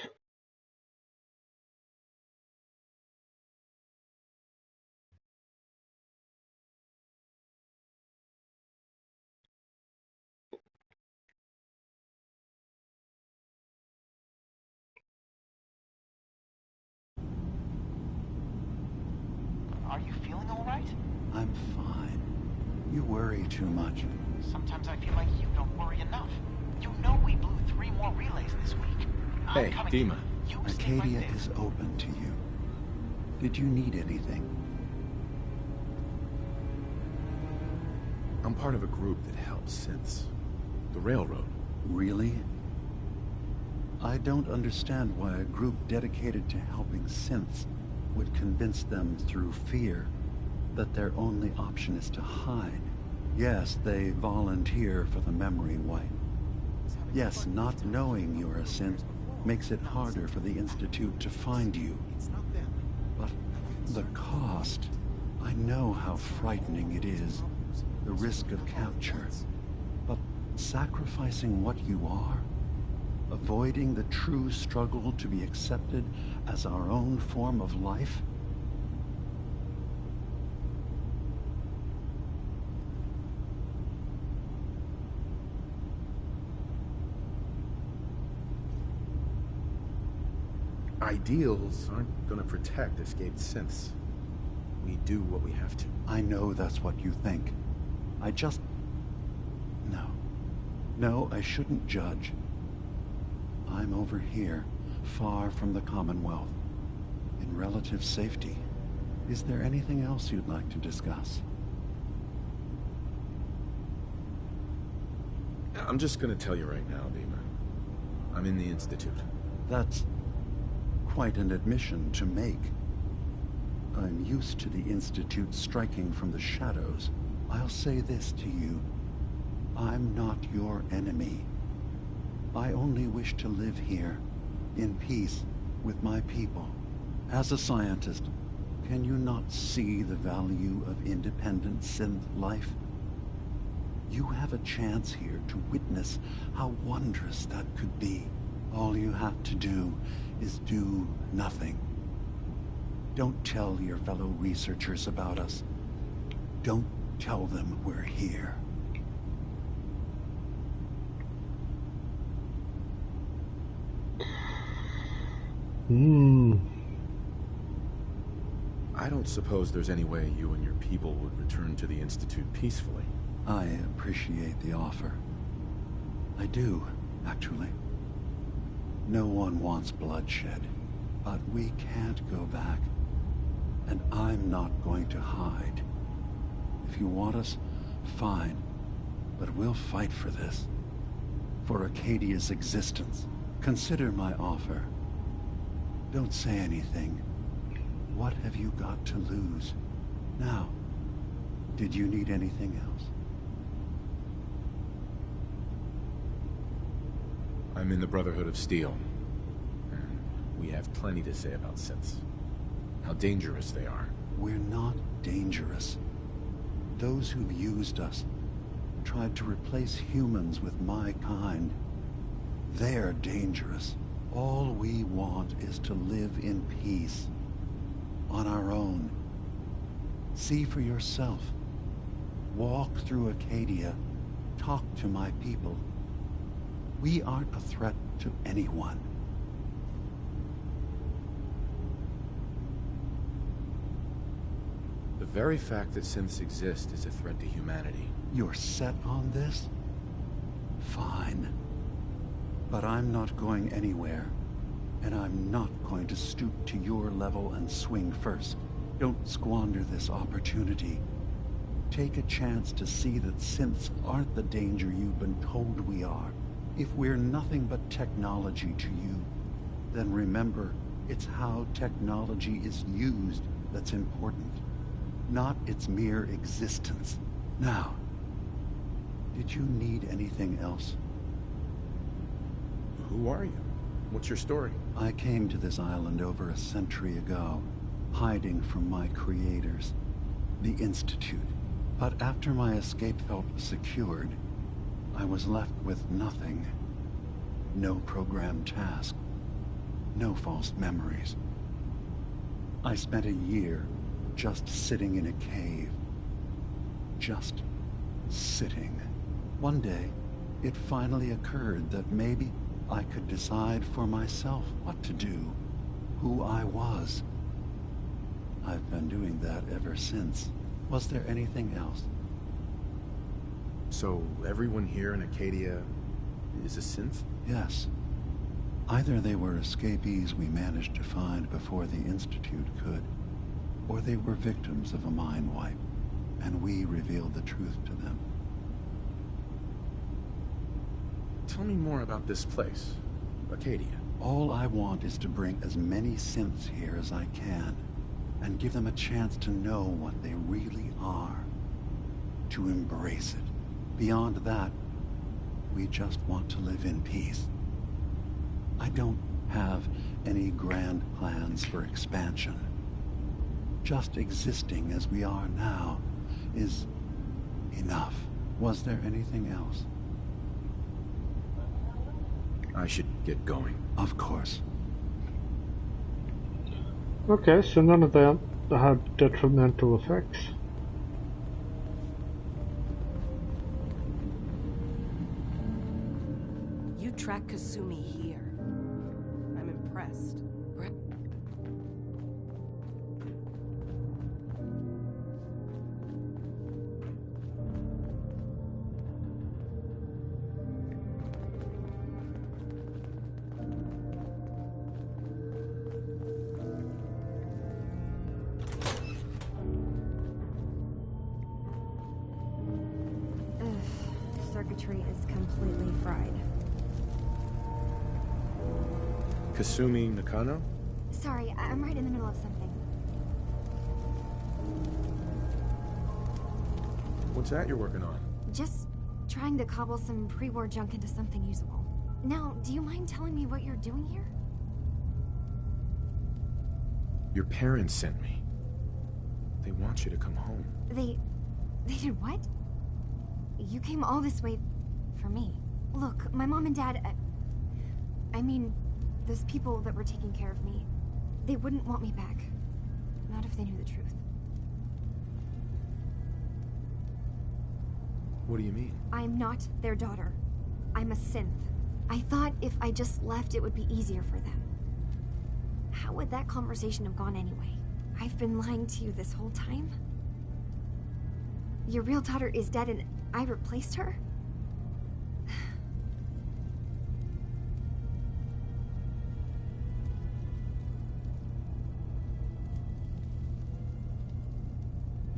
Are you feeling all right? I'm fine. You worry too much. Sometimes I feel like you don't worry enough. You know we blew 3 more relays this week. Hey, Dima. Acadia is open to you. Did you need anything? I'm part of a group that helps synths. The Railroad. Really? I don't understand why a group dedicated to helping synths would convince them through fear that their only option is to hide. Yes, they volunteer for the memory wipe. Yes, not knowing you're a synth makes it harder for the Institute to find you. But the cost, I know how frightening it is, the risk of capture. But sacrificing what you are, avoiding the true struggle to be accepted as our own form of life? Ideals aren't gonna protect escaped synths. We do what we have to. I know that's what you think. I just... No, I shouldn't judge. I'm over here, far from the Commonwealth, in relative safety. Is there anything else you'd like to discuss? I'm just gonna tell you right now, Dima. I'm in the Institute. That's quite an admission to make. I'm used to the Institute striking from the shadows. I'll say this to you. I'm not your enemy. I only wish to live here, in peace, with my people. As a scientist, can you not see the value of independent synth life? You have a chance here to witness how wondrous that could be. All you have to do is do nothing. Don't tell your fellow researchers about us. Don't tell them we're here. I don't suppose there's any way you and your people would return to the Institute peacefully. I appreciate the offer. I do, actually. No one wants bloodshed, but we can't go back. And I'm not going to hide. If you want us, fine. But we'll fight for this. For Acadia's existence. Consider my offer. Don't say anything. What have you got to lose? Now, did you need anything else? I'm in the Brotherhood of Steel. And we have plenty to say about synths. How dangerous they are. We're not dangerous. Those who've used us, tried to replace humans with my kind, they're dangerous. All we want is to live in peace. On our own. See for yourself. Walk through Acadia. Talk to my people. We aren't a threat to anyone. The very fact that synths exist is a threat to humanity. You're set on this? Fine. But I'm not going anywhere. And I'm not going to stoop to your level and swing first. Don't squander this opportunity. Take a chance to see that synths aren't the danger you've been told we are. If we're nothing but technology to you, then remember, it's how technology is used that's important, not its mere existence. Now, did you need anything else? Who are you? What's your story? I came to this island over a century ago, hiding from my creators, the Institute. But after my escape felt secured, I was left with nothing. No programmed task. No false memories. I spent a year just sitting in a cave. Just sitting. One day, it finally occurred that maybe I could decide for myself what to do, who I was. I've been doing that ever since. Was there anything else? So, everyone here in Acadia is a synth? Yes. Either they were escapees we managed to find before the Institute could, or they were victims of a mind wipe, and we revealed the truth to them. Tell me more about this place, Acadia. All I want is to bring as many synths here as I can, and give them a chance to know what they really are. To embrace it. Beyond that, we just want to live in peace. I don't have any grand plans for expansion. Just existing as we are now is enough. Was there anything else? I should get going. Of course. Okay, so none of them have detrimental effects. You track Kasumi here. I'm impressed. Circuitry is completely fried. Kasumi Nakano? Sorry, I'm right in the middle of something. What's that you're working on? Just trying to cobble some pre-war junk into something usable. Now, do you mind telling me what you're doing here? Your parents sent me. They want you to come home. They did what? You came all this way for me. Look, my mom and dad, I mean, those people that were taking care of me, they wouldn't want me back. Not if they knew the truth. What do you mean? I'm not their daughter. I'm a synth. I thought if I just left, it would be easier for them. How would that conversation have gone anyway? I've been lying to you this whole time? Your real daughter is dead and I replaced her?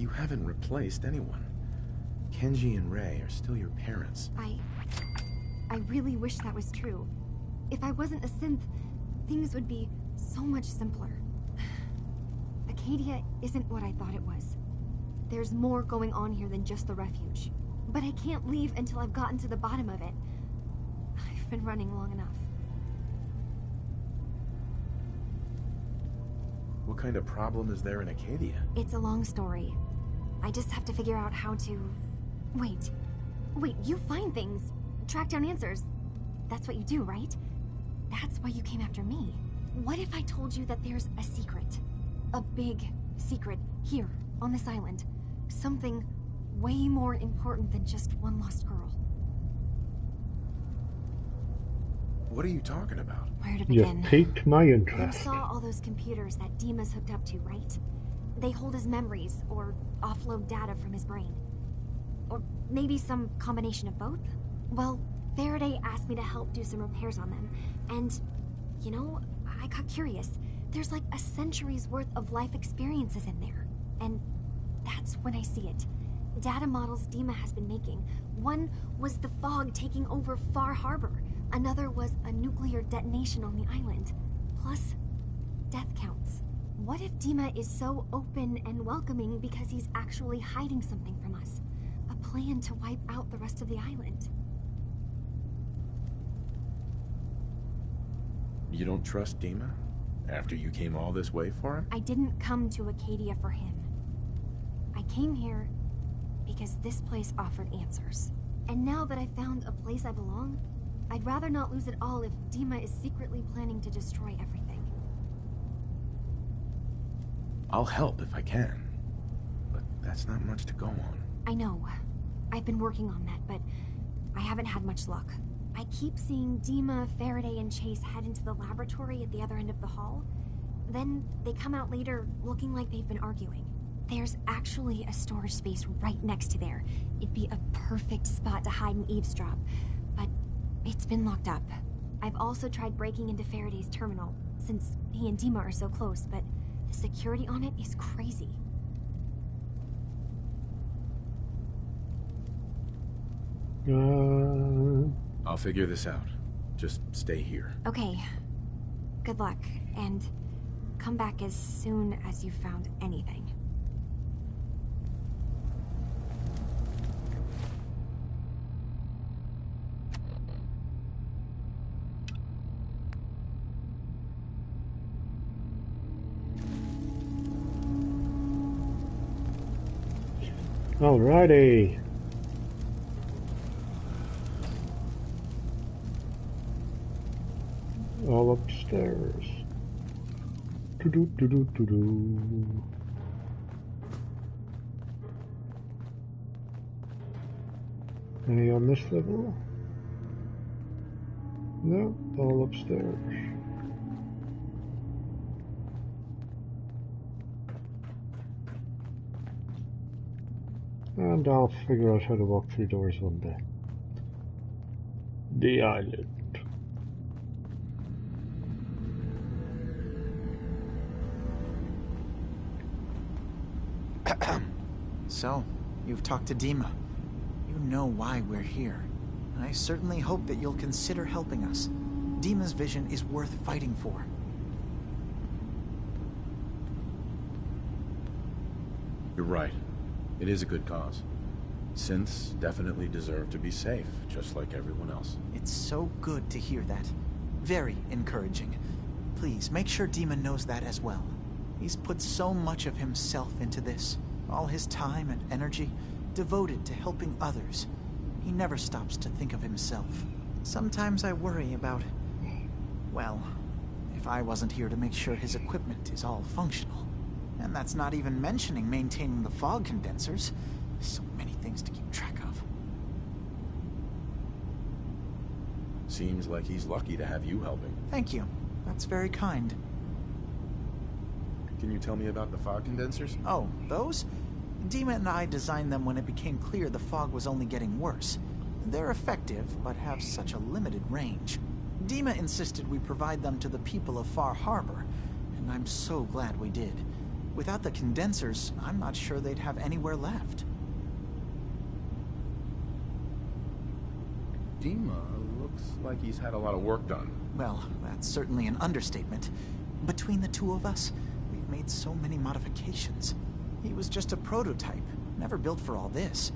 You haven't replaced anyone. Kenji and Ray are still your parents. I really wish that was true. If I wasn't a synth, things would be so much simpler. Acadia isn't what I thought it was. There's more going on here than just the refuge. But I can't leave until I've gotten to the bottom of it. I've been running long enough. What kind of problem is there in Acadia? It's a long story. I just have to figure out how to... Wait, you find things. Track down answers. That's what you do, right? That's why you came after me. What if I told you that there's a secret? A big secret here, on this island. Something way more important than just one lost girl. What are you talking about? Where to begin? You piqued my interest. You saw all those computers that Dima's hooked up to, right? They hold his memories, or offload data from his brain. Or maybe some combination of both? Well, Faraday asked me to help do some repairs on them, and, you know, I got curious. There's like a century's worth of life experiences in there, and that's when I see it. Data models Dima has been making. One was the fog taking over Far Harbor. Another was a nuclear detonation on the island. Plus, death counts. What if Dima is so open and welcoming because he's actually hiding something from us? A plan to wipe out the rest of the island. You don't trust Dima? After you came all this way for him? I didn't come to Acadia for him. I came here because this place offered answers. And now that I've found a place I belong, I'd rather not lose it all if Dima is secretly planning to destroy everything. I'll help if I can. But that's not much to go on. I know. I've been working on that, but I haven't had much luck. I keep seeing Dima, Faraday, and Chase head into the laboratory at the other end of the hall. Then they come out later looking like they've been arguing. There's actually a storage space right next to there. It'd be a perfect spot to hide and eavesdrop, but it's been locked up. I've also tried breaking into Faraday's terminal, since he and Dima are so close, but the security on it is crazy. I'll figure this out. Just stay here. Okay. Good luck, and come back as soon as you've found anything. Alrighty. All upstairs. Do-do-do-do-do-do. Any on this level? No, all upstairs. And I'll figure out how to walk through doors one day. The island. So, you've talked to Dima. You know why we're here. I certainly hope that you'll consider helping us. Dima's vision is worth fighting for. You're right. It is a good cause. Synths definitely deserve to be safe, just like everyone else. It's so good to hear that. Very encouraging. Please, make sure Dima knows that as well. He's put so much of himself into this. All his time and energy devoted to helping others. He never stops to think of himself. Sometimes I worry about... well, if I wasn't here to make sure his equipment is all functional. And that's not even mentioning maintaining the fog condensers. So many things to keep track of. Seems like he's lucky to have you helping. Thank you. That's very kind. Can you tell me about the fog condensers? Oh, those? Dima and I designed them when it became clear the fog was only getting worse. They're effective, but have such a limited range. Dima insisted we provide them to the people of Far Harbor, and I'm so glad we did. Without the condensers, I'm not sure they'd have anywhere left. Dima looks like he's had a lot of work done. Well, that's certainly an understatement. Between the two of us, we've made so many modifications. He was just a prototype, never built for all this.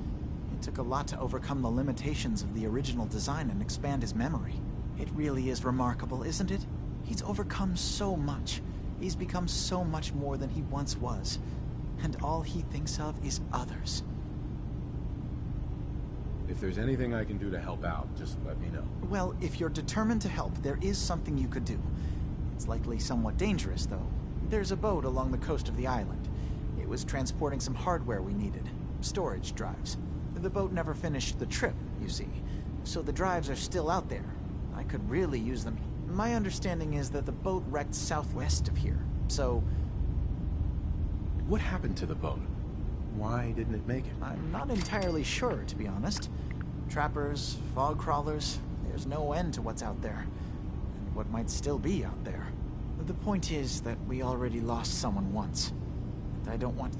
It took a lot to overcome the limitations of the original design and expand his memory. It really is remarkable, isn't it? He's overcome so much. He's become so much more than he once was. And all he thinks of is others. If there's anything I can do to help out, just let me know. Well, if you're determined to help, there is something you could do. It's likely somewhat dangerous, though. There's a boat along the coast of the island. It was transporting some hardware we needed. Storage drives. The boat never finished the trip, you see. So the drives are still out there. I could really use them. My understanding is that the boat wrecked southwest of here, so... What happened to the boat? Why didn't it make it? I'm not entirely sure, to be honest. Trappers, fog crawlers, there's no end to what's out there. And what might still be out there. The point is that we already lost someone once. And I don't want...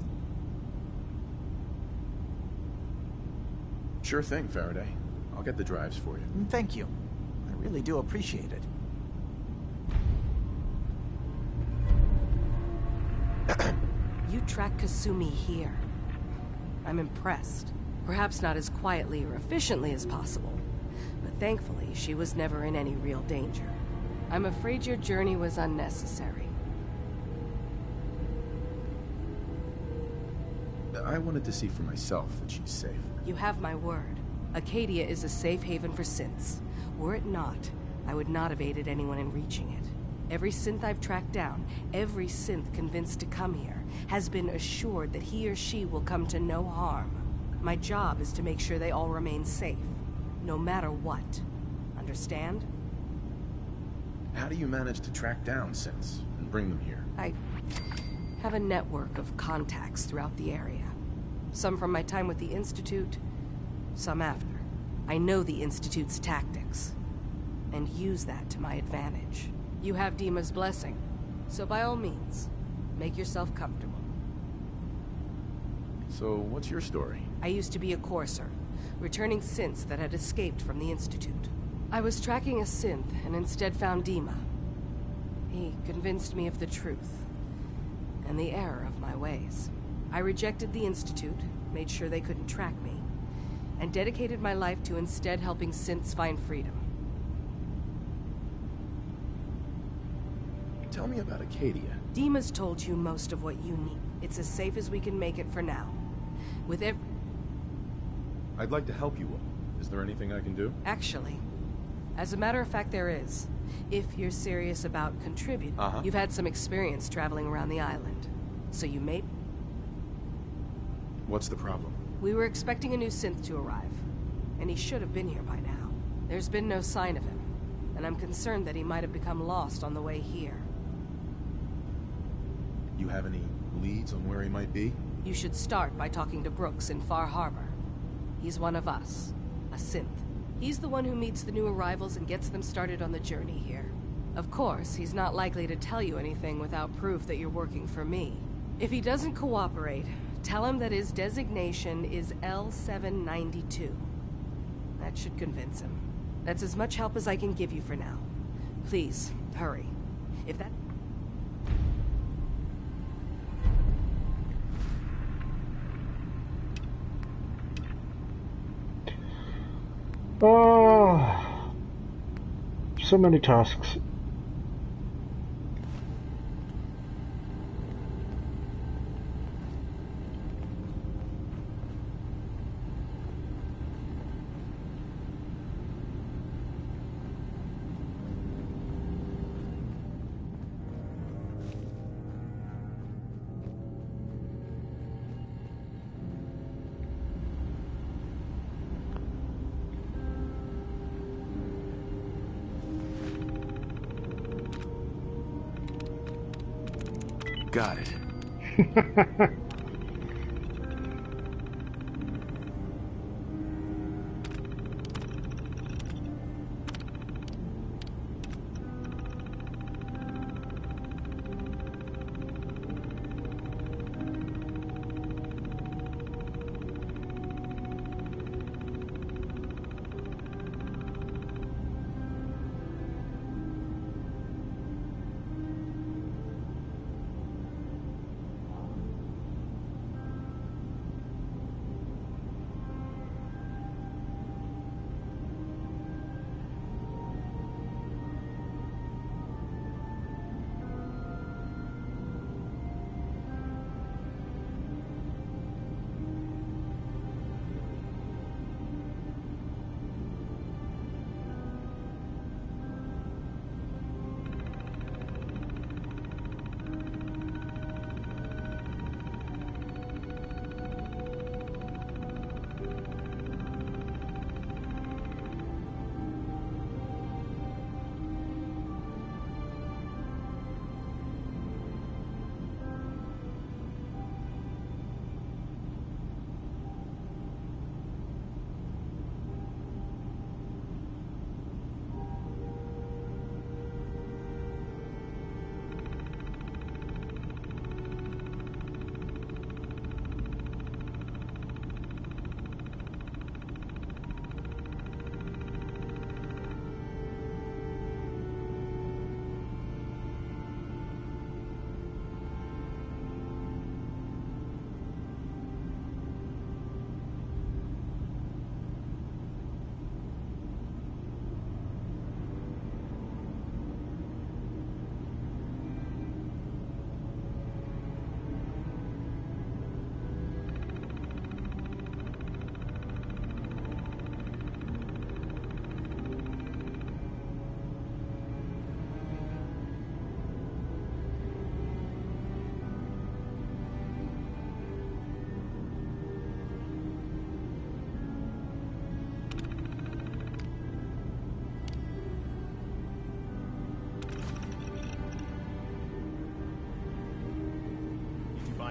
Sure thing, Faraday. I'll get the drives for you. Thank you. I really do appreciate it. You tracked Kasumi here. I'm impressed. Perhaps not as quietly or efficiently as possible, but thankfully she was never in any real danger. I'm afraid your journey was unnecessary. I wanted to see for myself that she's safe. You have my word. Acadia is a safe haven for synths. Were it not, I would not have aided anyone in reaching it. Every synth I've tracked down, every synth convinced to come here, has been assured that he or she will come to no harm. My job is to make sure they all remain safe, no matter what. Understand? How do you manage to track down synths and bring them here? I have a network of contacts throughout the area. Some from my time with the Institute, some after. I know the Institute's tactics, and use that to my advantage. You have Dima's blessing, so by all means, make yourself comfortable. So, what's your story? I used to be a courser, returning synths that had escaped from the Institute. I was tracking a synth and instead found Dima. He convinced me of the truth, and the error of my ways. I rejected the Institute, made sure they couldn't track me, and dedicated my life to instead helping synths find freedom. Tell me about Acadia. Dima's told you most of what you need. It's as safe as we can make it for now. With I'd like to help you all. Is there anything I can do? Actually, as a matter of fact, there is. If you're serious about contributing. You've had some experience traveling around the island. So you may... What's the problem? We were expecting a new synth to arrive, and he should have been here by now. There's been no sign of him, and I'm concerned that he might have become lost on the way here. You have any leads on where he might be? You should start by talking to Brooks in Far Harbor. He's one of us, a synth. He's the one who meets the new arrivals and gets them started on the journey here. Of course, he's not likely to tell you anything without proof that you're working for me. If he doesn't cooperate, tell him that his designation is L792. That should convince him. That's as much help as I can give you for now. Please, hurry. If that... Oh, so many tasks. Got it.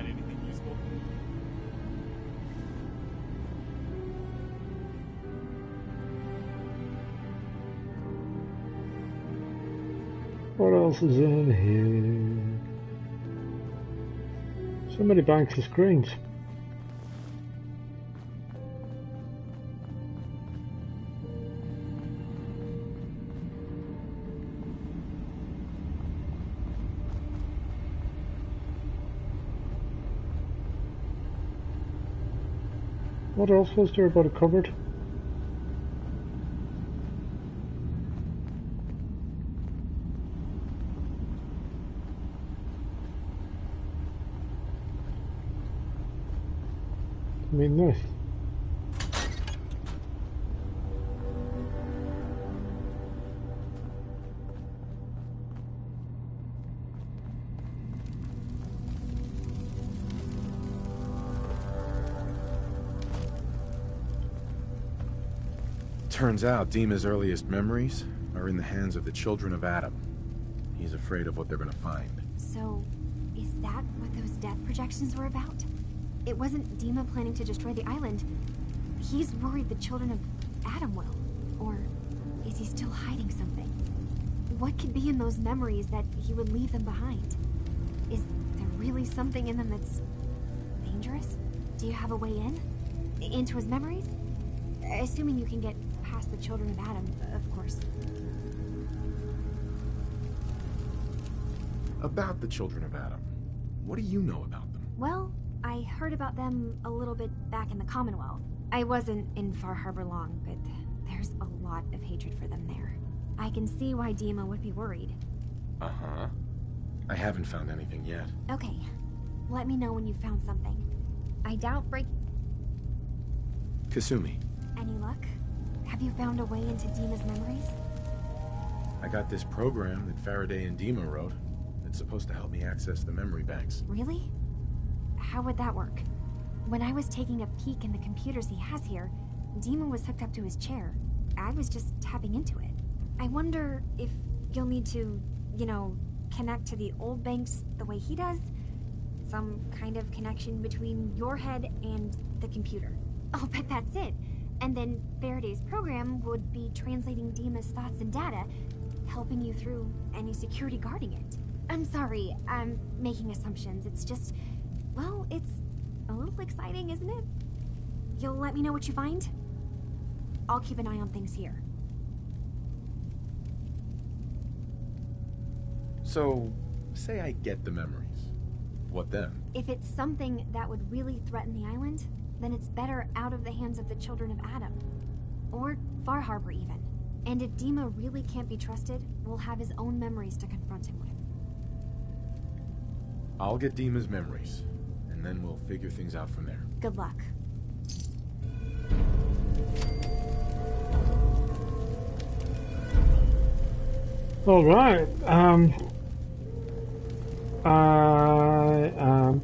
find anything useful? What else is in here? So many banks of screens. What else was there about a cupboard? I mean, nice. Turns out Dima's earliest memories are in the hands of the children of Adam. He's afraid of what they're gonna find. So, is that what those death projections were about? It wasn't Dima planning to destroy the island. He's worried the children of Adam will. Or is he still hiding something? What could be in those memories that he would leave them behind? Is there really something in them that's dangerous? Do you have a way in? Into his memories? Assuming you can get past the children of Adam, of course. About the children of Adam, what do you know about them? Well, I heard about them a little bit back in the Commonwealth. I wasn't in Far Harbor long, but there's a lot of hatred for them there. I can see why Dima would be worried. Uh-huh. I haven't found anything yet. Okay. Let me know when you've found something. I doubt Kasumi. Any luck? Have you found a way into Dima's memories? I got this program that Faraday and Dima wrote. It's supposed to help me access the memory banks. Really? How would that work? When I was taking a peek in the computers he has here, Dima was hooked up to his chair. I was just tapping into it. I wonder if you'll need to, connect to the old banks the way he does? Some kind of connection between your head and the computer. Oh, but that's it. And then Faraday's program would be translating Dima's thoughts and data, helping you through any security guarding it. I'm sorry, I'm making assumptions. It's just, well, it's a little exciting, isn't it? You'll let me know what you find? I'll keep an eye on things here. So, say I get the memories. What then? If it's something that would really threaten the island, then it's better out of the hands of the children of Adam. Or Far Harbor, even. And if Dima really can't be trusted, we'll have his own memories to confront him with. I'll get Dima's memories, and then we'll figure things out from there. Good luck. All right. I am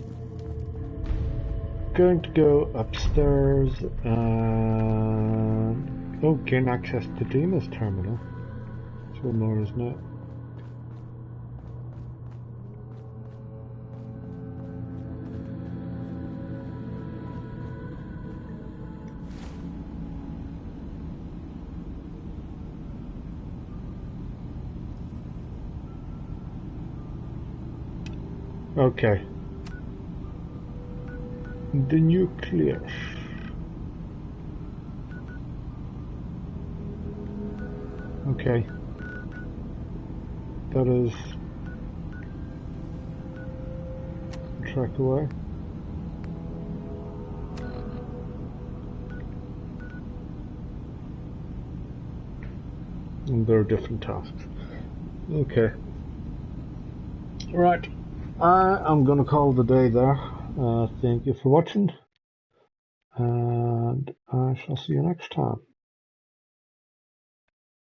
going to go upstairs and gain access to Dima's terminal. That's one more, isn't it? Okay. The nucleus. Okay. That is track away. And there are different tasks. Okay. Right. I'm gonna call the day there. Thank you for watching, and I shall see you next time.